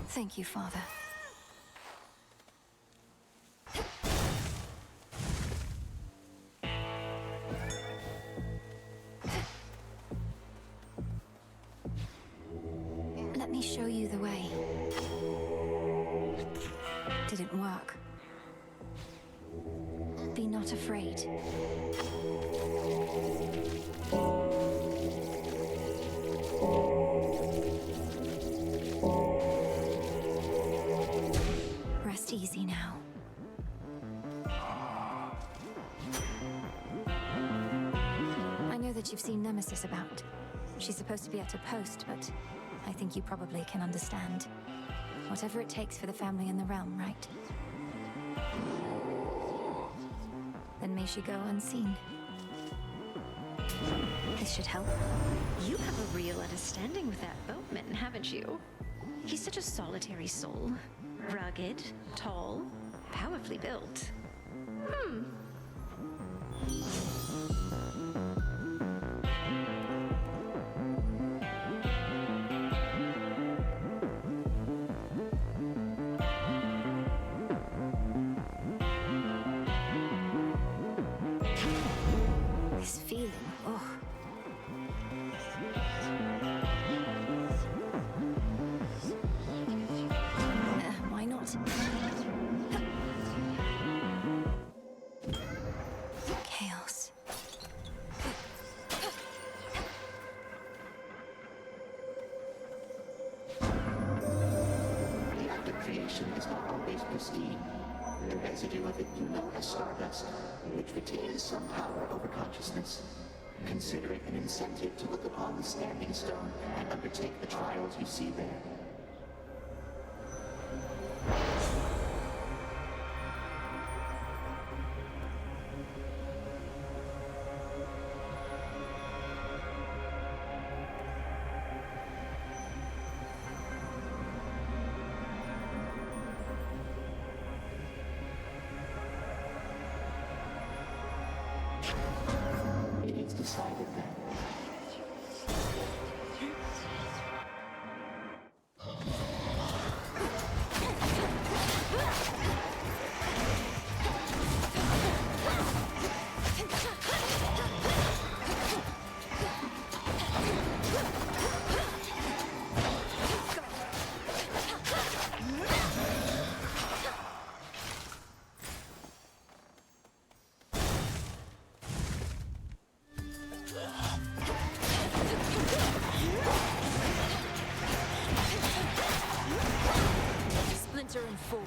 Thank you, Father. didn't work. Be not afraid. Rest easy now. I know that you've seen Nemesis about. She's supposed to be at her post, but I think you probably can understand. Whatever it takes for the family and the realm, right? Then may she go unseen. This should help. You have a real understanding with that boatman, haven't you? He's such a solitary soul. Rugged, tall, powerfully built. This feeling, oh. Why not? Chaos. The act of creation is not always pristine. The residue of it you know as stardust, which retains some power over consciousness. Consider it an incentive to look upon the standing stone and undertake the trials you see there. It is decided that Splinter and form.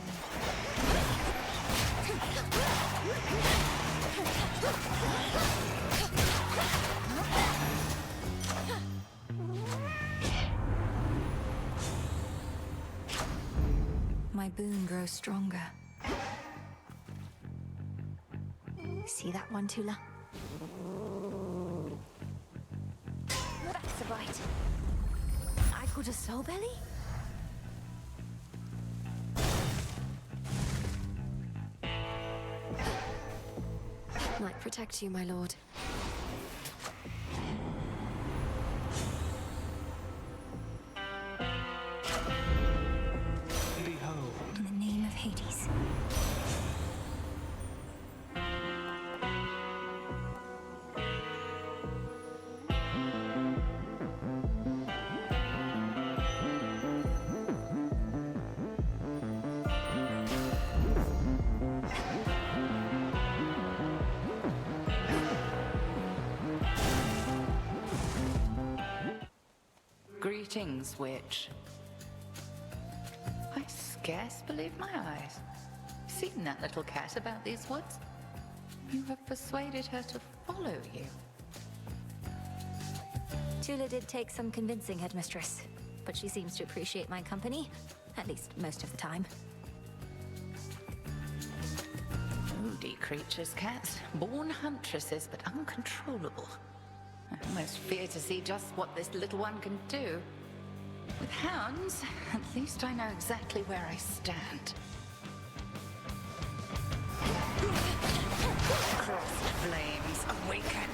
My boon grows stronger. See that one, Tula? That's a bite. I called a soul belly? Might protect you, my lord. Behold. In the name of Hades. Greetings, witch. I scarce believe my eyes. Seen that little cat about these woods? You have persuaded her to follow you. Tula did take some convincing, headmistress, but she seems to appreciate my company, at least most of the time. Moody creatures, cats. Born huntresses, but uncontrollable. I almost fear to see just what this little one can do. With hounds, at least I know exactly where I stand. Cross flames, awaken!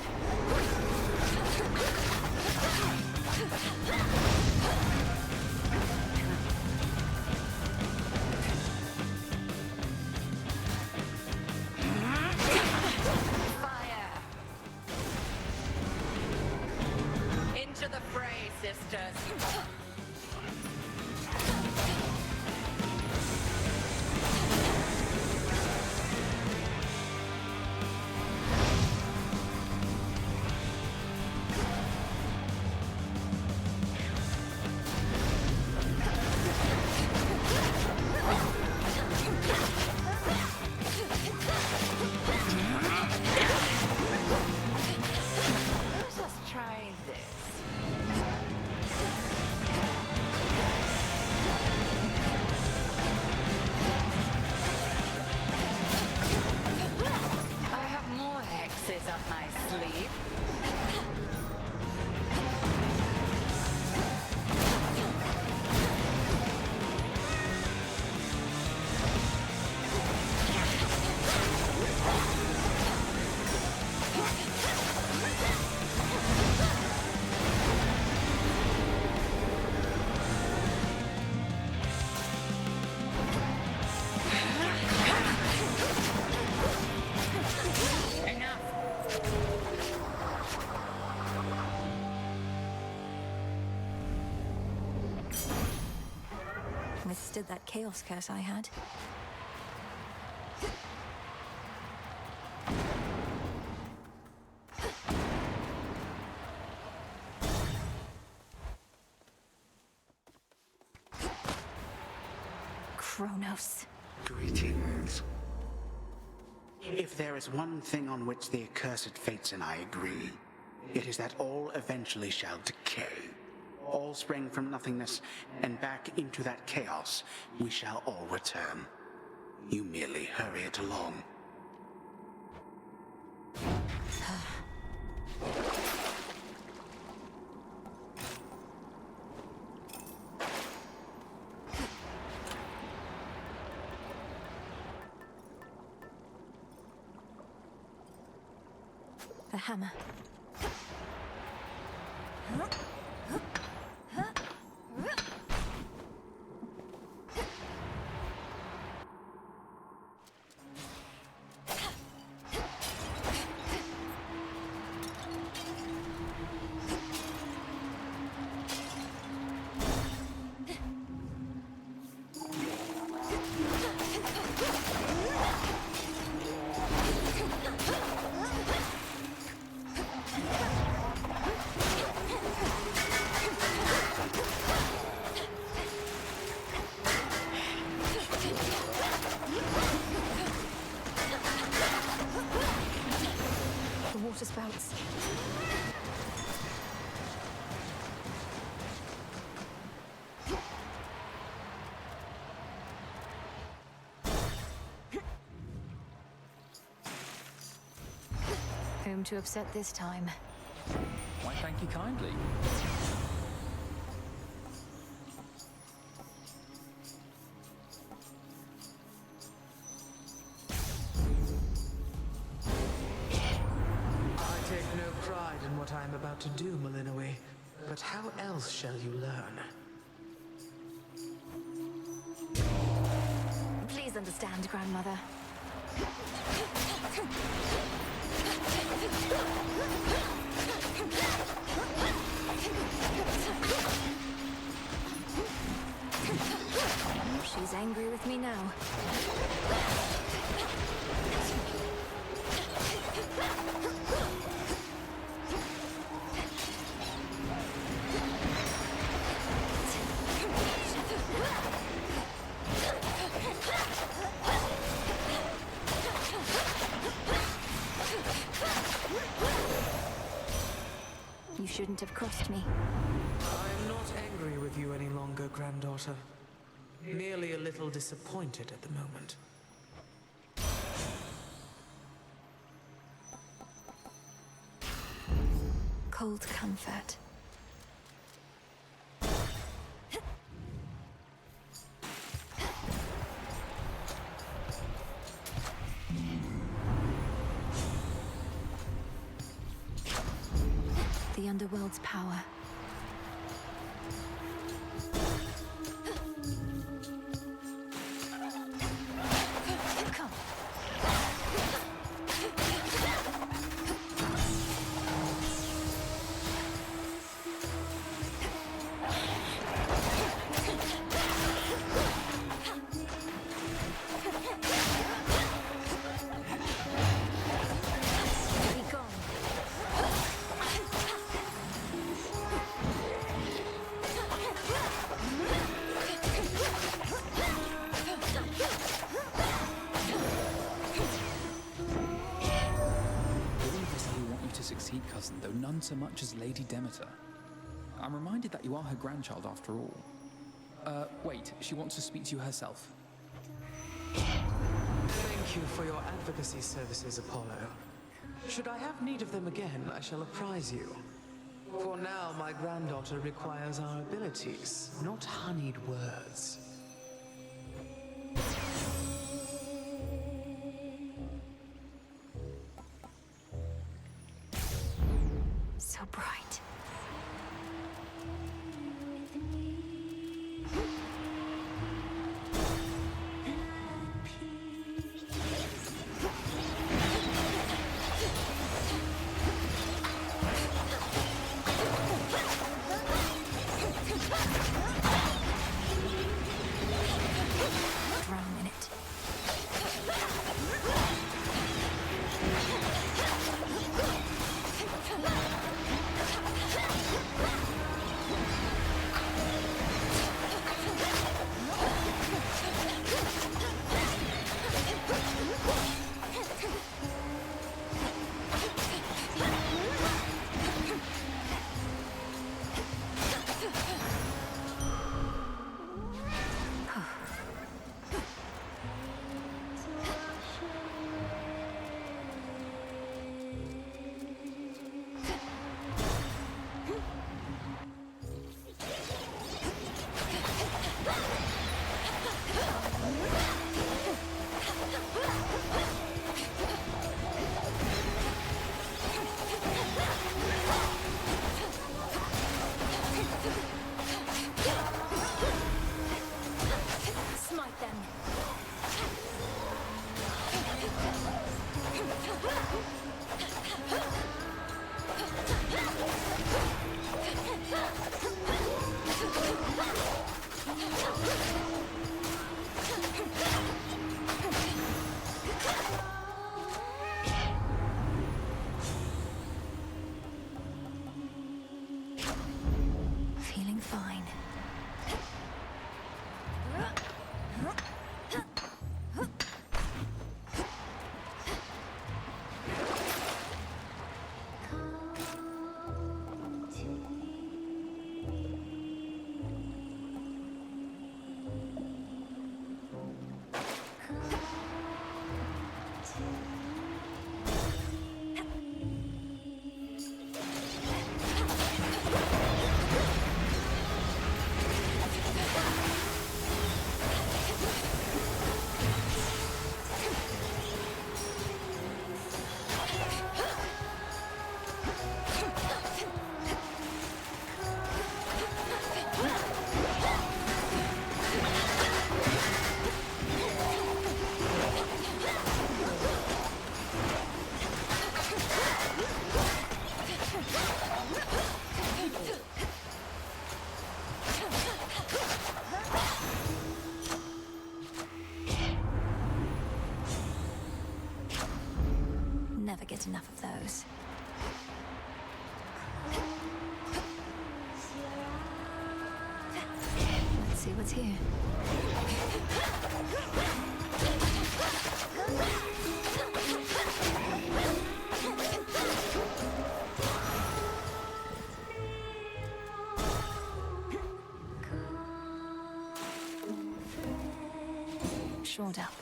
Fire! Into the fray, sisters! up my sleeve. Withstood that chaos curse I had. Cronos. Greetings. If there is one thing on which the accursed fates and I agree, it is that all eventually shall decay. All sprang from nothingness, and back into that chaos we shall all return. You merely hurry it along. The hammer. Water spouts. Whom to upset this time? Why, thank you kindly. What I am about to do, Malinois, but how else shall you learn? Please understand, Grandmother. She's angry with me now. You shouldn't have crossed me. I am not angry with you any longer, granddaughter. Merely a little disappointed at the moment. Cold comfort. The underworld's power. Come. Cousin, though none so much as Lady Demeter. I'm reminded that you are her grandchild after all. Wait, she wants to speak to you herself. Thank you for your advocacy services, Apollo. Should I have need of them again, I shall apprise you. For now, my granddaughter requires our abilities, not honeyed words. So bright. Drown in it. Smite them. Feeling fine. Never get enough of those. Let's see what's here. Shored up.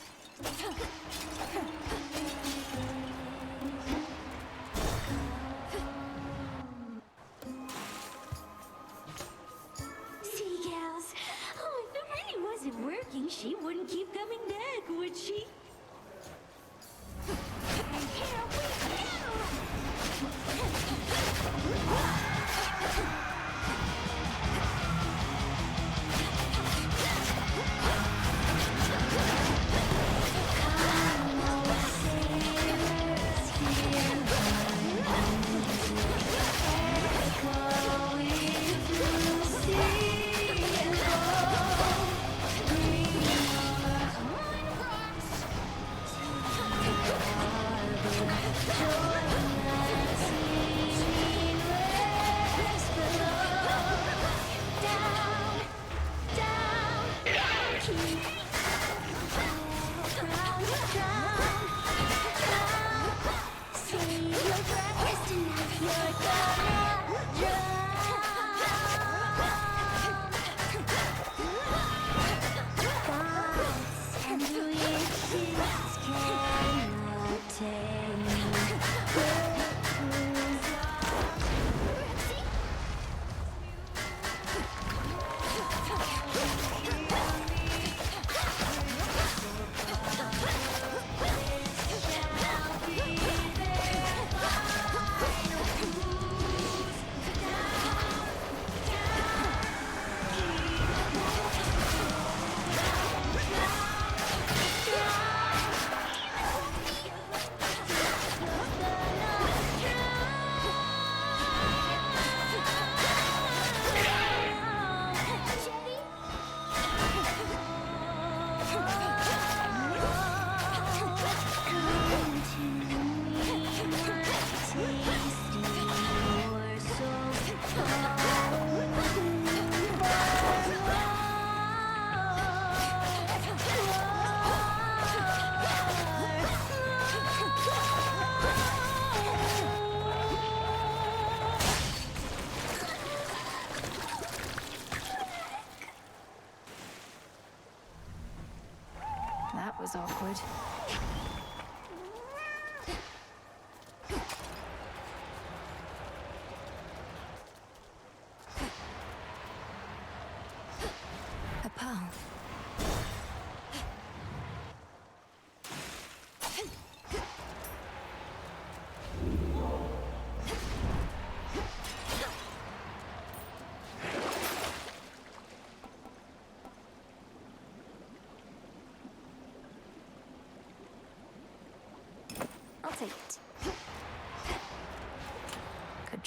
See, gals? Oh, if it really wasn't working, she wouldn't keep coming back, would she? Here cannot tame.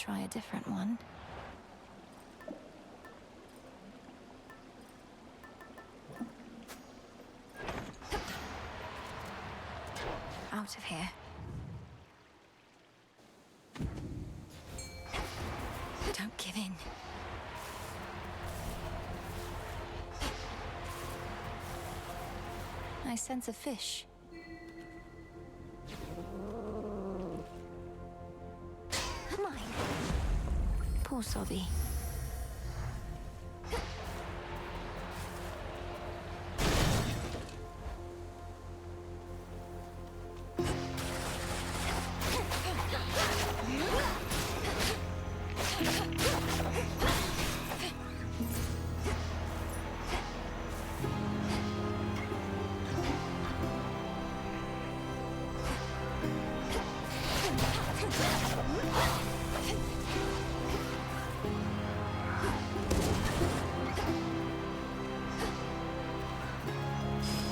try a different one. Out of here. Don't give in. I sense a fish. Mine. Poor Sobby.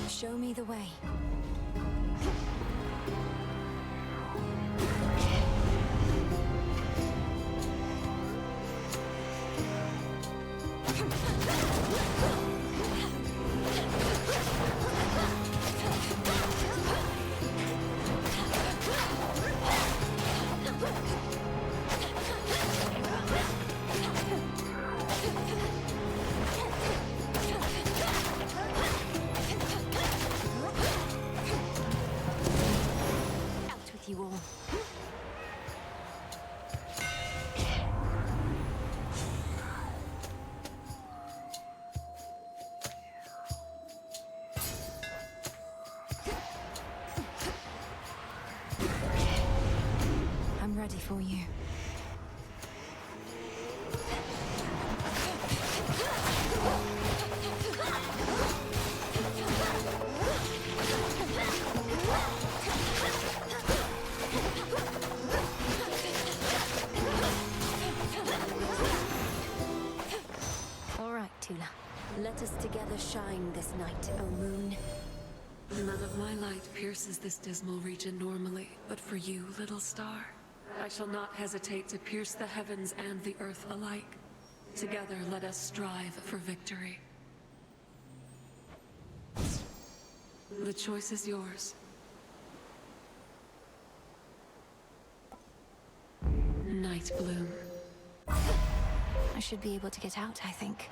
Show me the way. You all. I'm ready for you. Let us together shine this night, O moon. None of my light pierces this dismal region normally, but for you, little star, I shall not hesitate to pierce the heavens and the earth alike. Together, let us strive for victory. The choice is yours. Night Bloom. I should be able to get out, I think.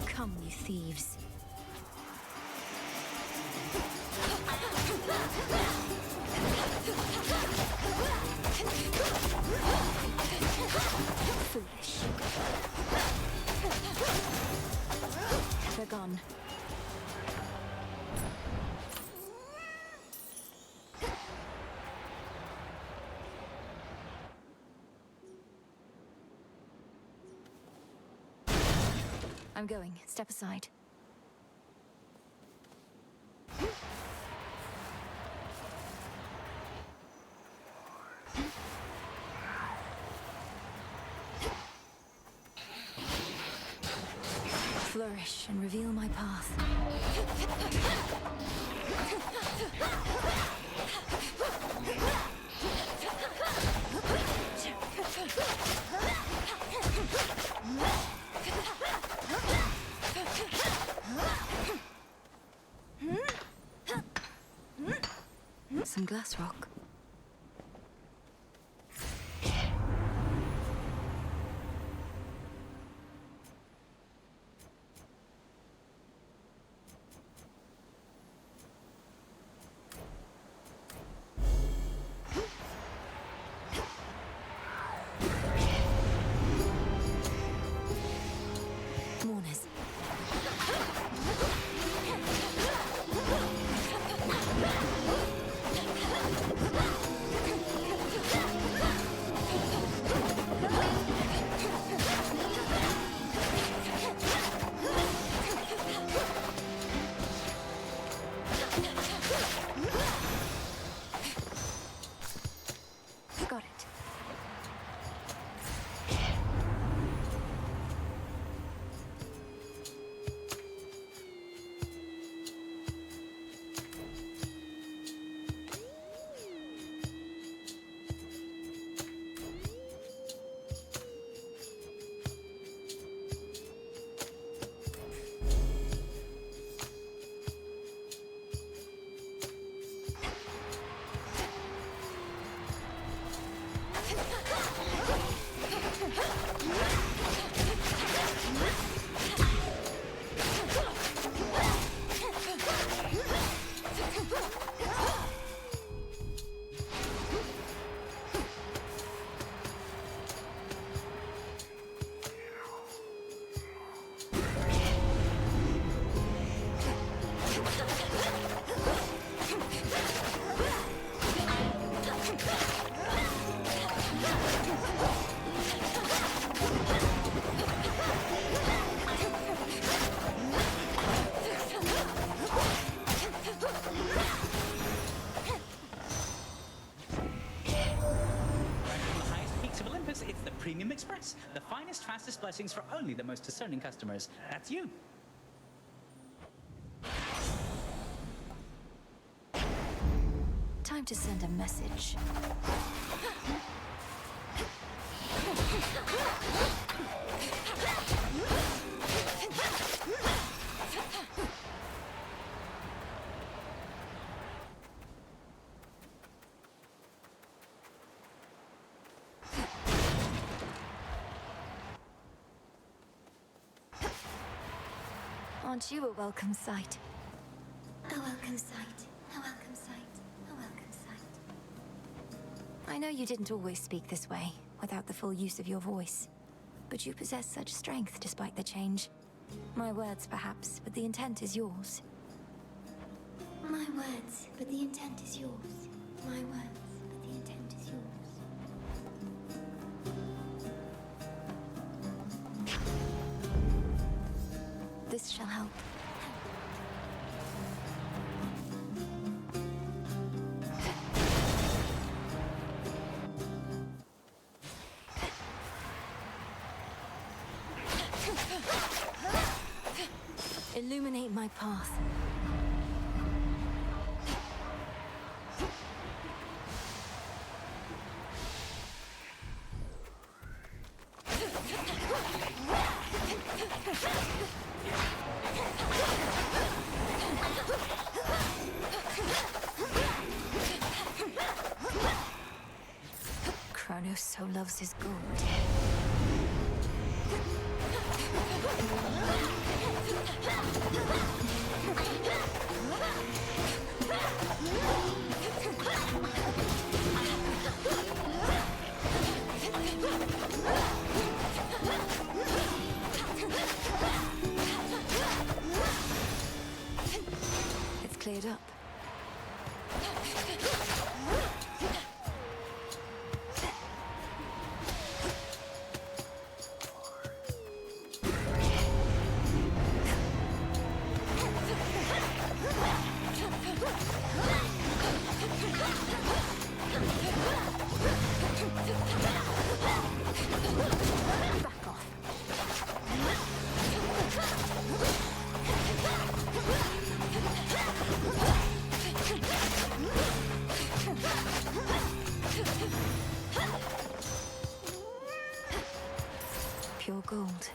Come, you thieves. Foolish. They're gone. I'm going. Step aside. Flourish and reveal my path. Some glass rock. Mourners. Premium Express. The finest, fastest blessings for only the most discerning customers. That's you. Time to send a message. Aren't you a welcome sight? A welcome sight. A welcome sight. A welcome sight. I know you didn't always speak this way, without the full use of your voice. But you possess such strength despite the change. My words, perhaps, but the intent is yours. My words, but the intent is yours. My words, but the intent is yours. This shall help. Illuminate my path. Cronos so loves his gold. It's cleared up. Pure gold.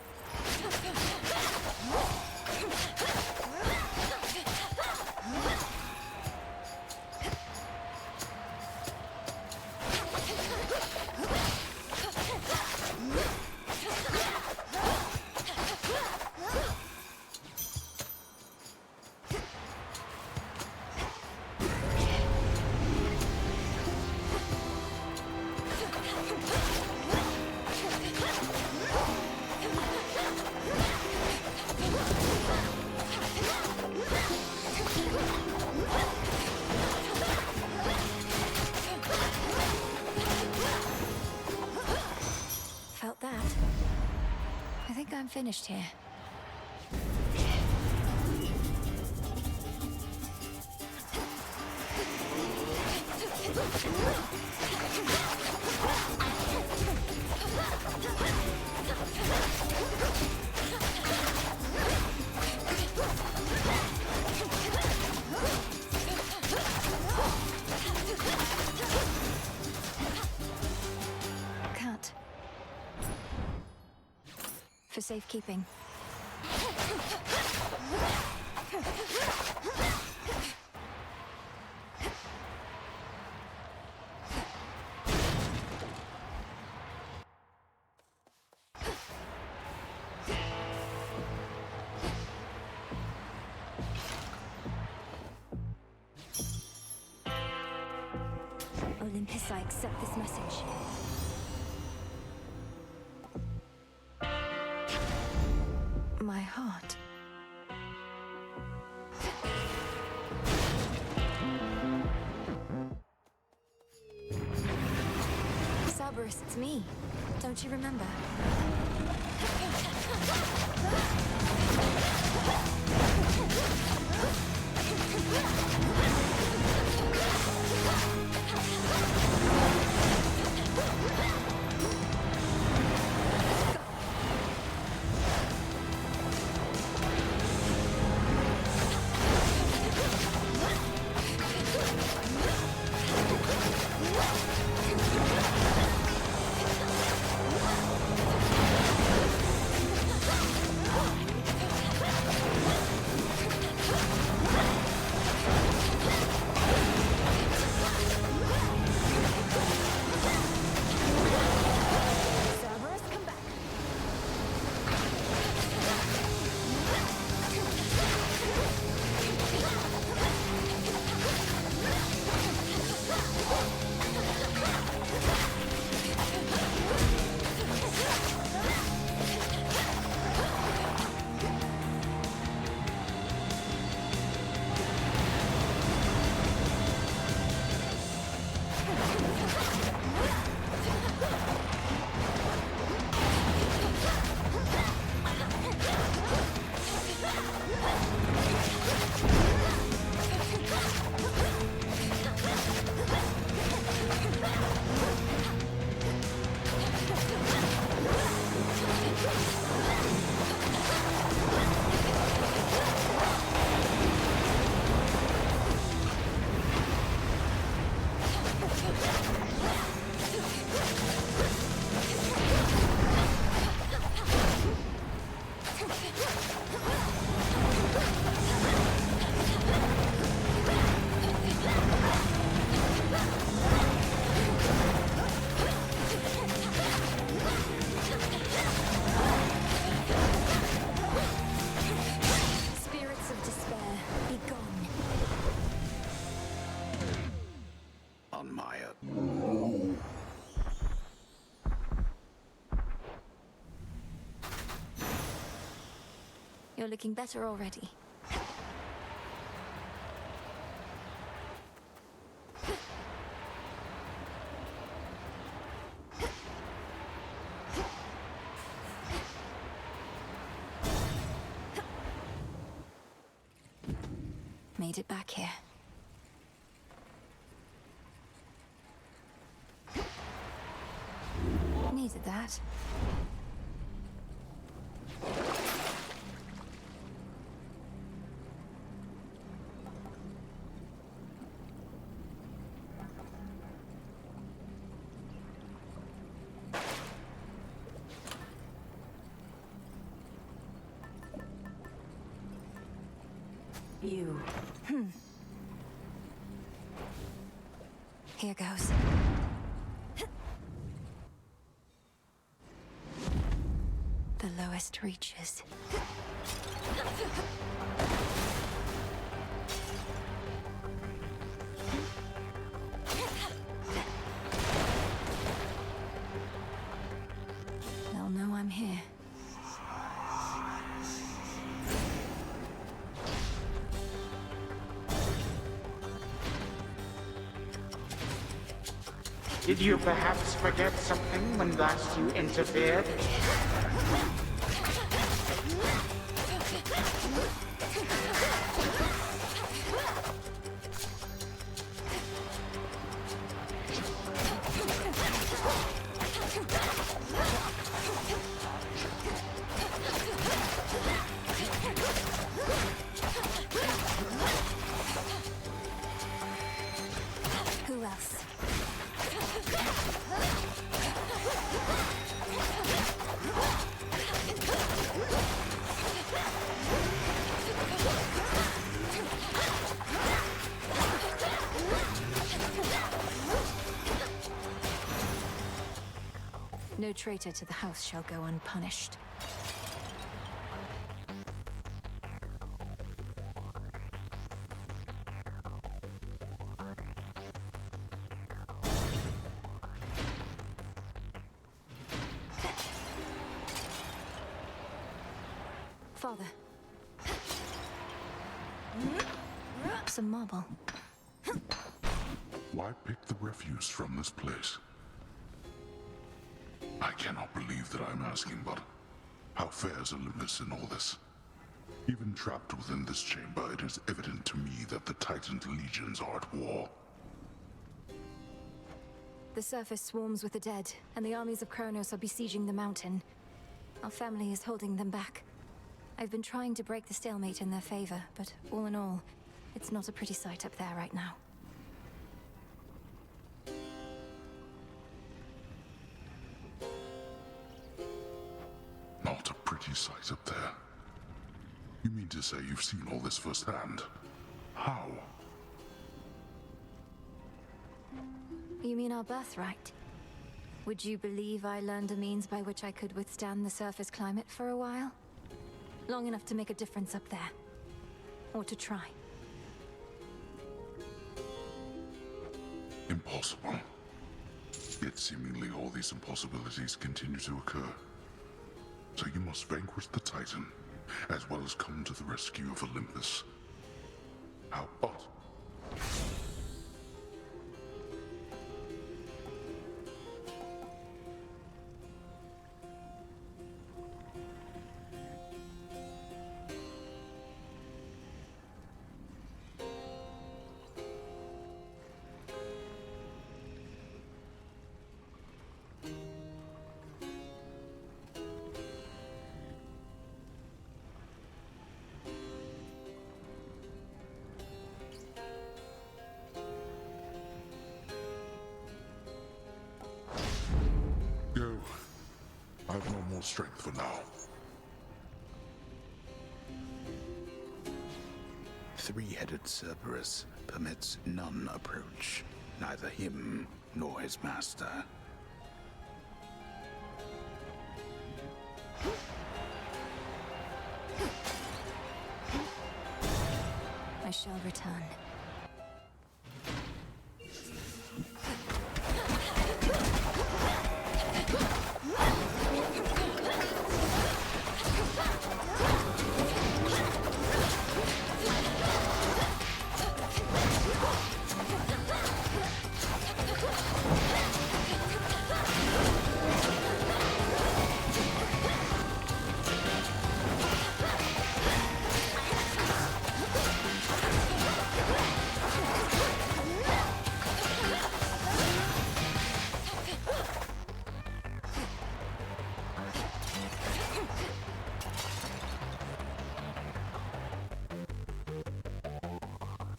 Felt that? I think I'm finished here. Cut. For safekeeping. Olympus, I accept this message. My heart. Cerberus, it's me. Don't you remember? You're looking better already. Made it back here. Needed that. You. Here goes. The lowest reaches. They'll know I'm here. Did you perhaps forget something when last you interfered? Who else? No traitor to the house shall go unpunished. Father. Some marble. Why pick the refuse from this place? I cannot believe that I'm asking, but how fares Olympus in all this? Even trapped within this chamber, it is evident to me that the Titan's legions are at war. The surface swarms with the dead, and the armies of Cronos are besieging the mountain. Our family is holding them back. I've been trying to break the stalemate in their favor, but all in all, it's not a pretty sight up there right now. Not a pretty sight up there. You mean to say you've seen all this firsthand? How? You mean our birthright? Would you believe I learned a means by which I could withstand the surface climate for a while? Long enough to make a difference up there. Or to try. Impossible. Yet seemingly all these impossibilities continue to occur. So you must vanquish the Titan, as well as come to the rescue of Olympus. How but? Go. I have no more strength for now. Three-headed Cerberus permits none approach, neither him nor his master. I shall return.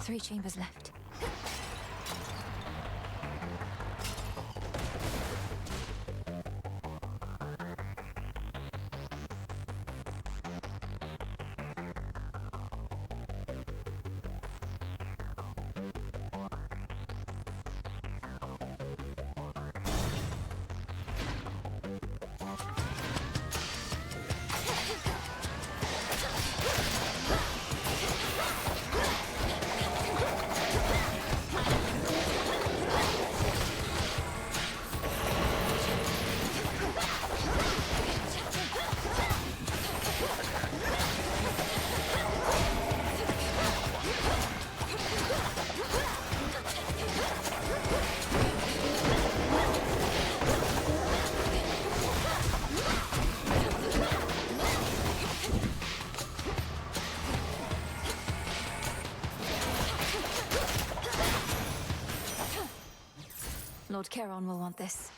Three chambers left. Lord Charon will want this.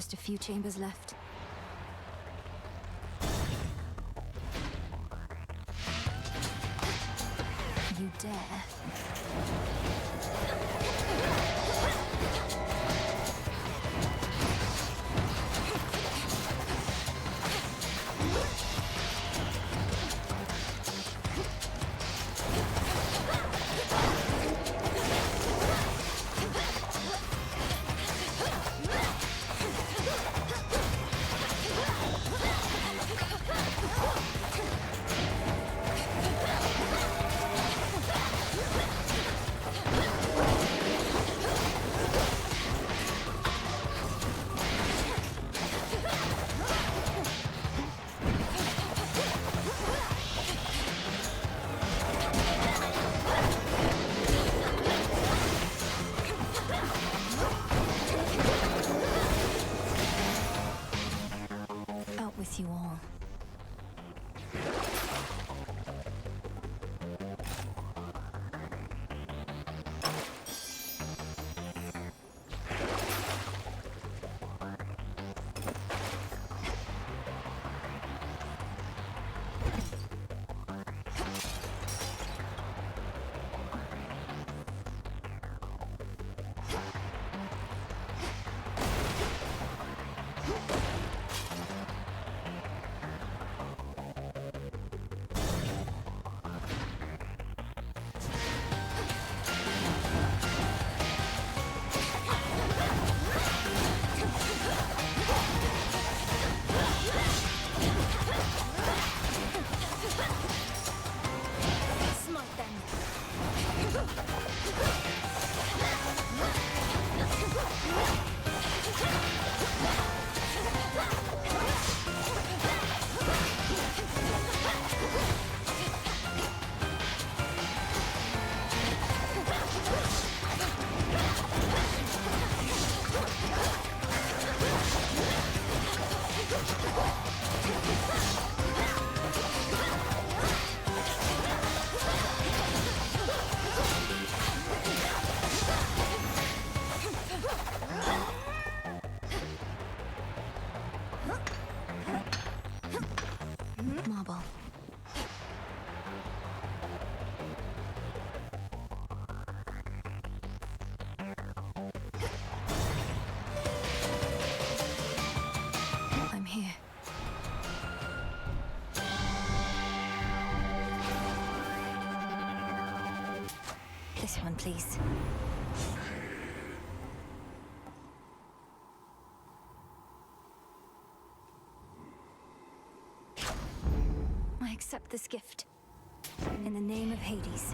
Just a few chambers left. You dare? You all. Marble. I'm here. This one, please. I accept this gift. In the name of Hades.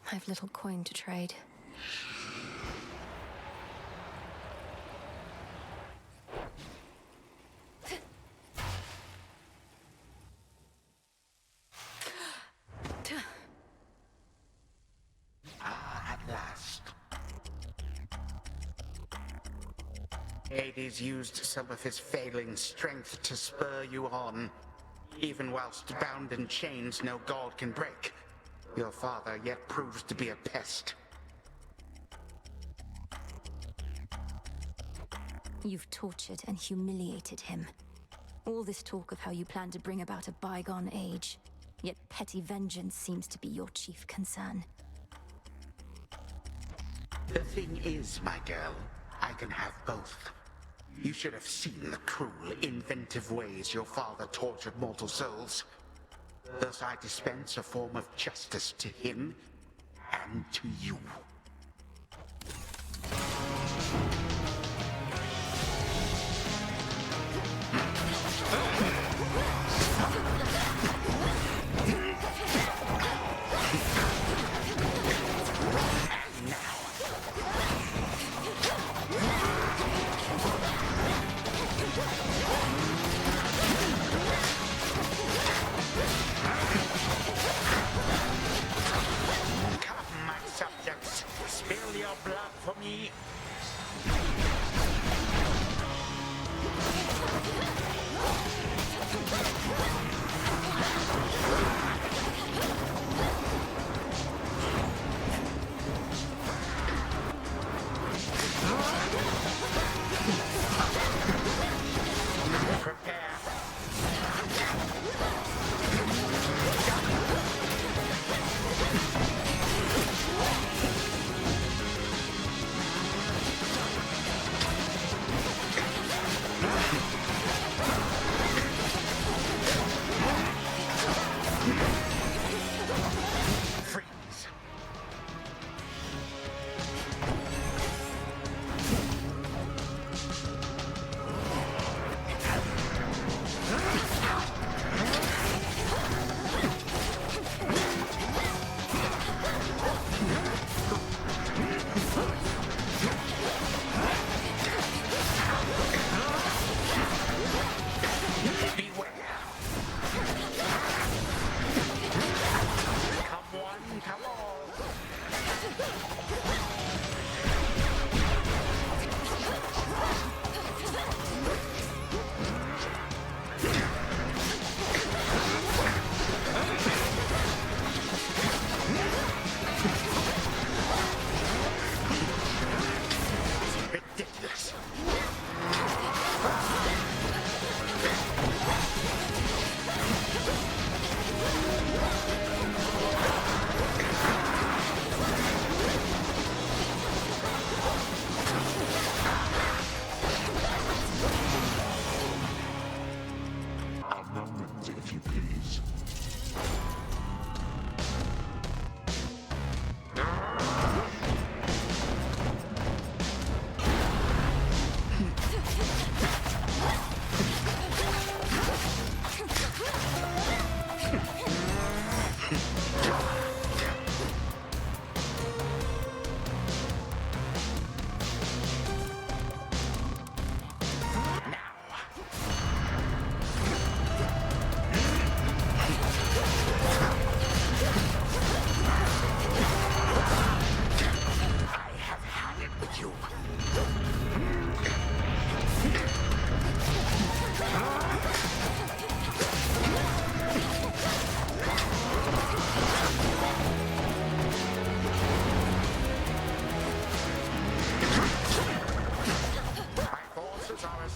I've little coin to trade. Hades used some of his failing strength to spur you on. Even whilst bound in chains no god can break, your father yet proves to be a pest. You've tortured and humiliated him. All this talk of how you plan to bring about a bygone age, yet petty vengeance seems to be your chief concern. The thing is, my girl, I can have both. You should have seen the cruel, inventive ways your father tortured mortal souls. Thus I dispense a form of justice to him and to you.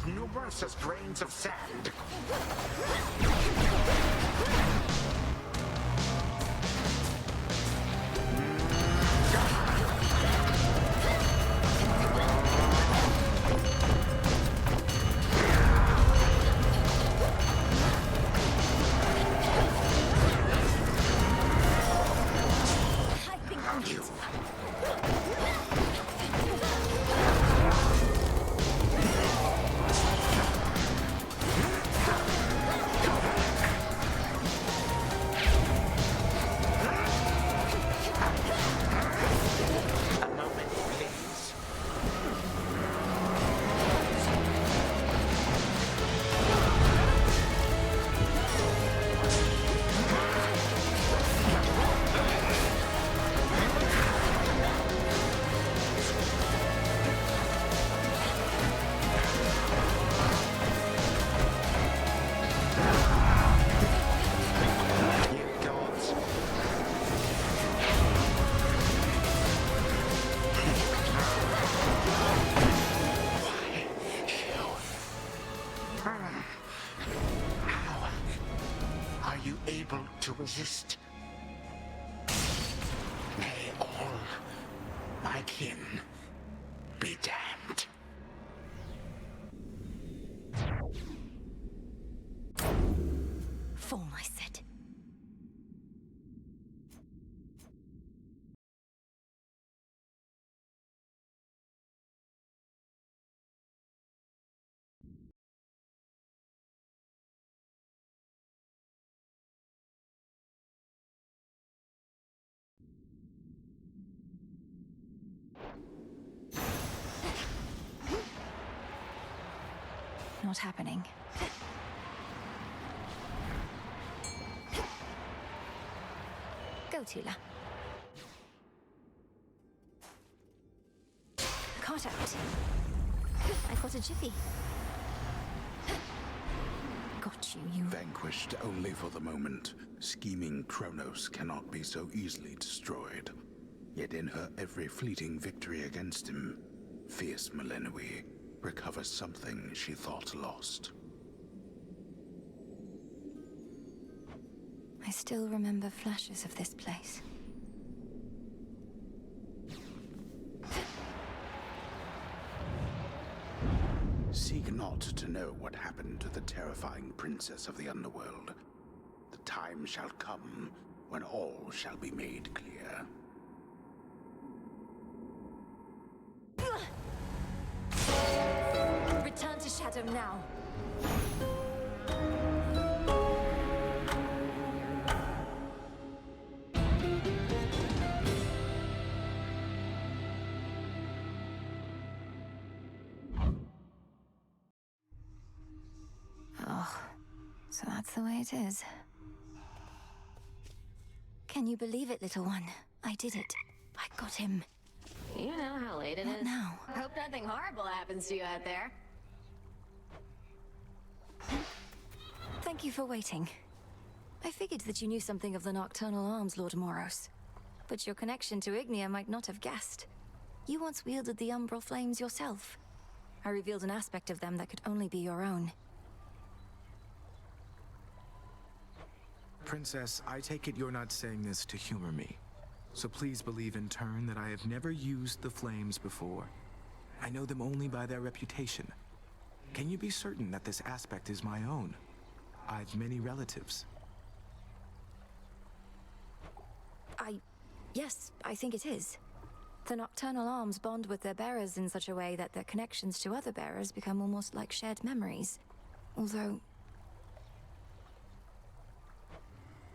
numerous as grains of sand. To resist. May all my kin be damned. Fall, I said. Not happening. Go, Tula. Caught out. I caught a jiffy. Got you. Vanquished only for the moment, scheming Cronos cannot be so easily destroyed. Yet in her every fleeting victory against him, fierce Melenui recovers something she thought lost. I still remember flashes of this place. Seek not to know what happened to the terrifying princess of the underworld. The time shall come when all shall be made clear. Return to Shadow now. So that's the way it is. Can you believe it, little one? I did it. I got him. You know how late it is. What now? Hope nothing horrible happens to you out there. Thank you for waiting. I figured that you knew something of the nocturnal arms, Lord Moros. But your connection to Ignia might not have guessed. You once wielded the umbral flames yourself. I revealed an aspect of them that could only be your own. Princess, I take it you're not saying this to humor me. So please believe in turn that I have never used the flames before. I know them only by their reputation. Can you be certain that this aspect is my own? I've many relatives. Yes, I think it is. The nocturnal arms bond with their bearers in such a way that their connections to other bearers become almost like shared memories.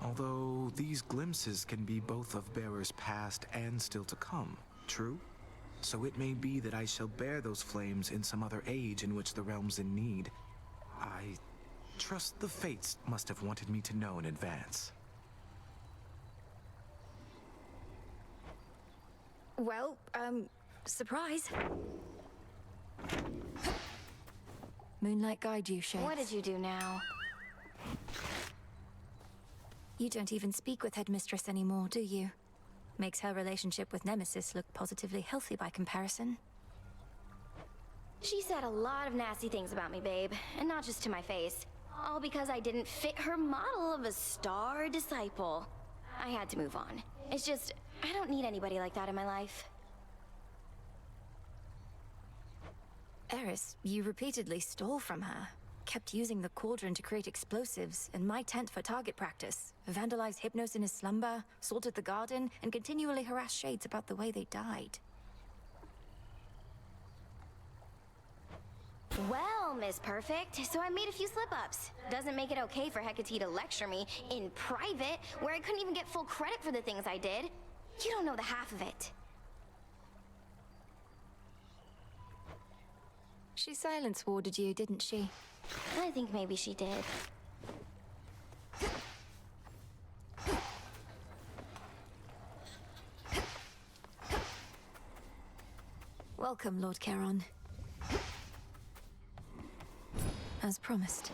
Although these glimpses can be both of bearers past and still to come, true? So it may be that I shall bear those flames in some other age in which the realm's in need. I trust the fates must have wanted me to know in advance. Well, surprise. Moonlight guide you, Shades. What did you do now? You don't even speak with Headmistress anymore, do you? Makes her relationship with Nemesis look positively healthy by comparison. She said a lot of nasty things about me, babe. And not just to my face. All because I didn't fit her model of a star disciple. I had to move on. It's just, I don't need anybody like that in my life. Eris, you repeatedly stole from her. Kept using the cauldron to create explosives, and my tent for target practice. Vandalized Hypnos in his slumber, salted the garden, and continually harassed Shades about the way they died. Well, Miss Perfect, so I made a few slip-ups. Doesn't make it okay for Hecate to lecture me in private, where I couldn't even get full credit for the things I did. You don't know the half of it. She silence warded you, didn't she? I think maybe she did. Welcome, Lord Charon. As promised.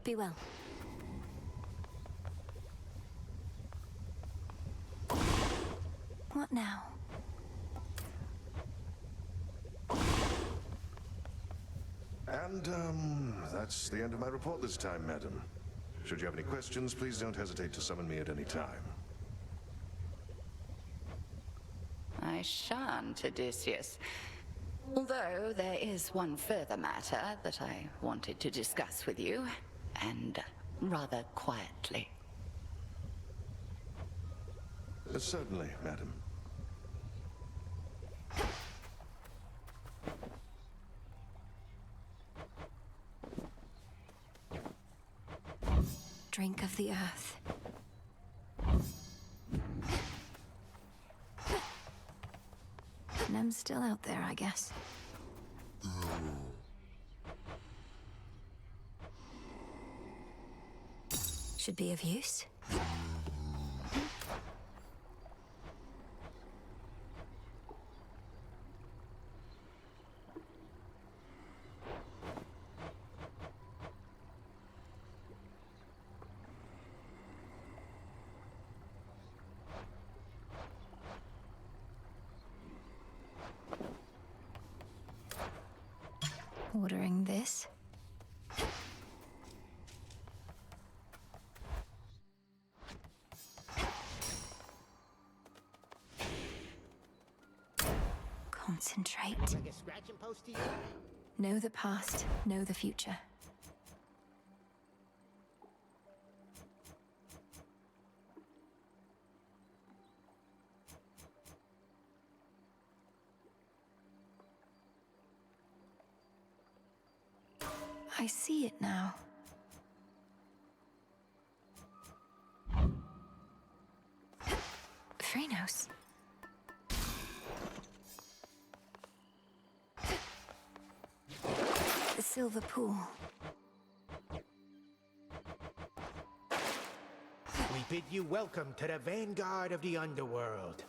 Be well. What now? And, that's the end of my report this time, madam. Should you have any questions, please don't hesitate to summon me at any time. I shan't, Odysseus. Although there is one further matter that I wanted to discuss with you, and rather quietly. Certainly, madam. Drink of the earth. Nem's still out there, I guess. Should be of use. Ordering this. Concentrate. Like a scratching post to you? Know the past, know the future. I see it now. Cronos. The silver pool. We bid you welcome to the vanguard of the underworld.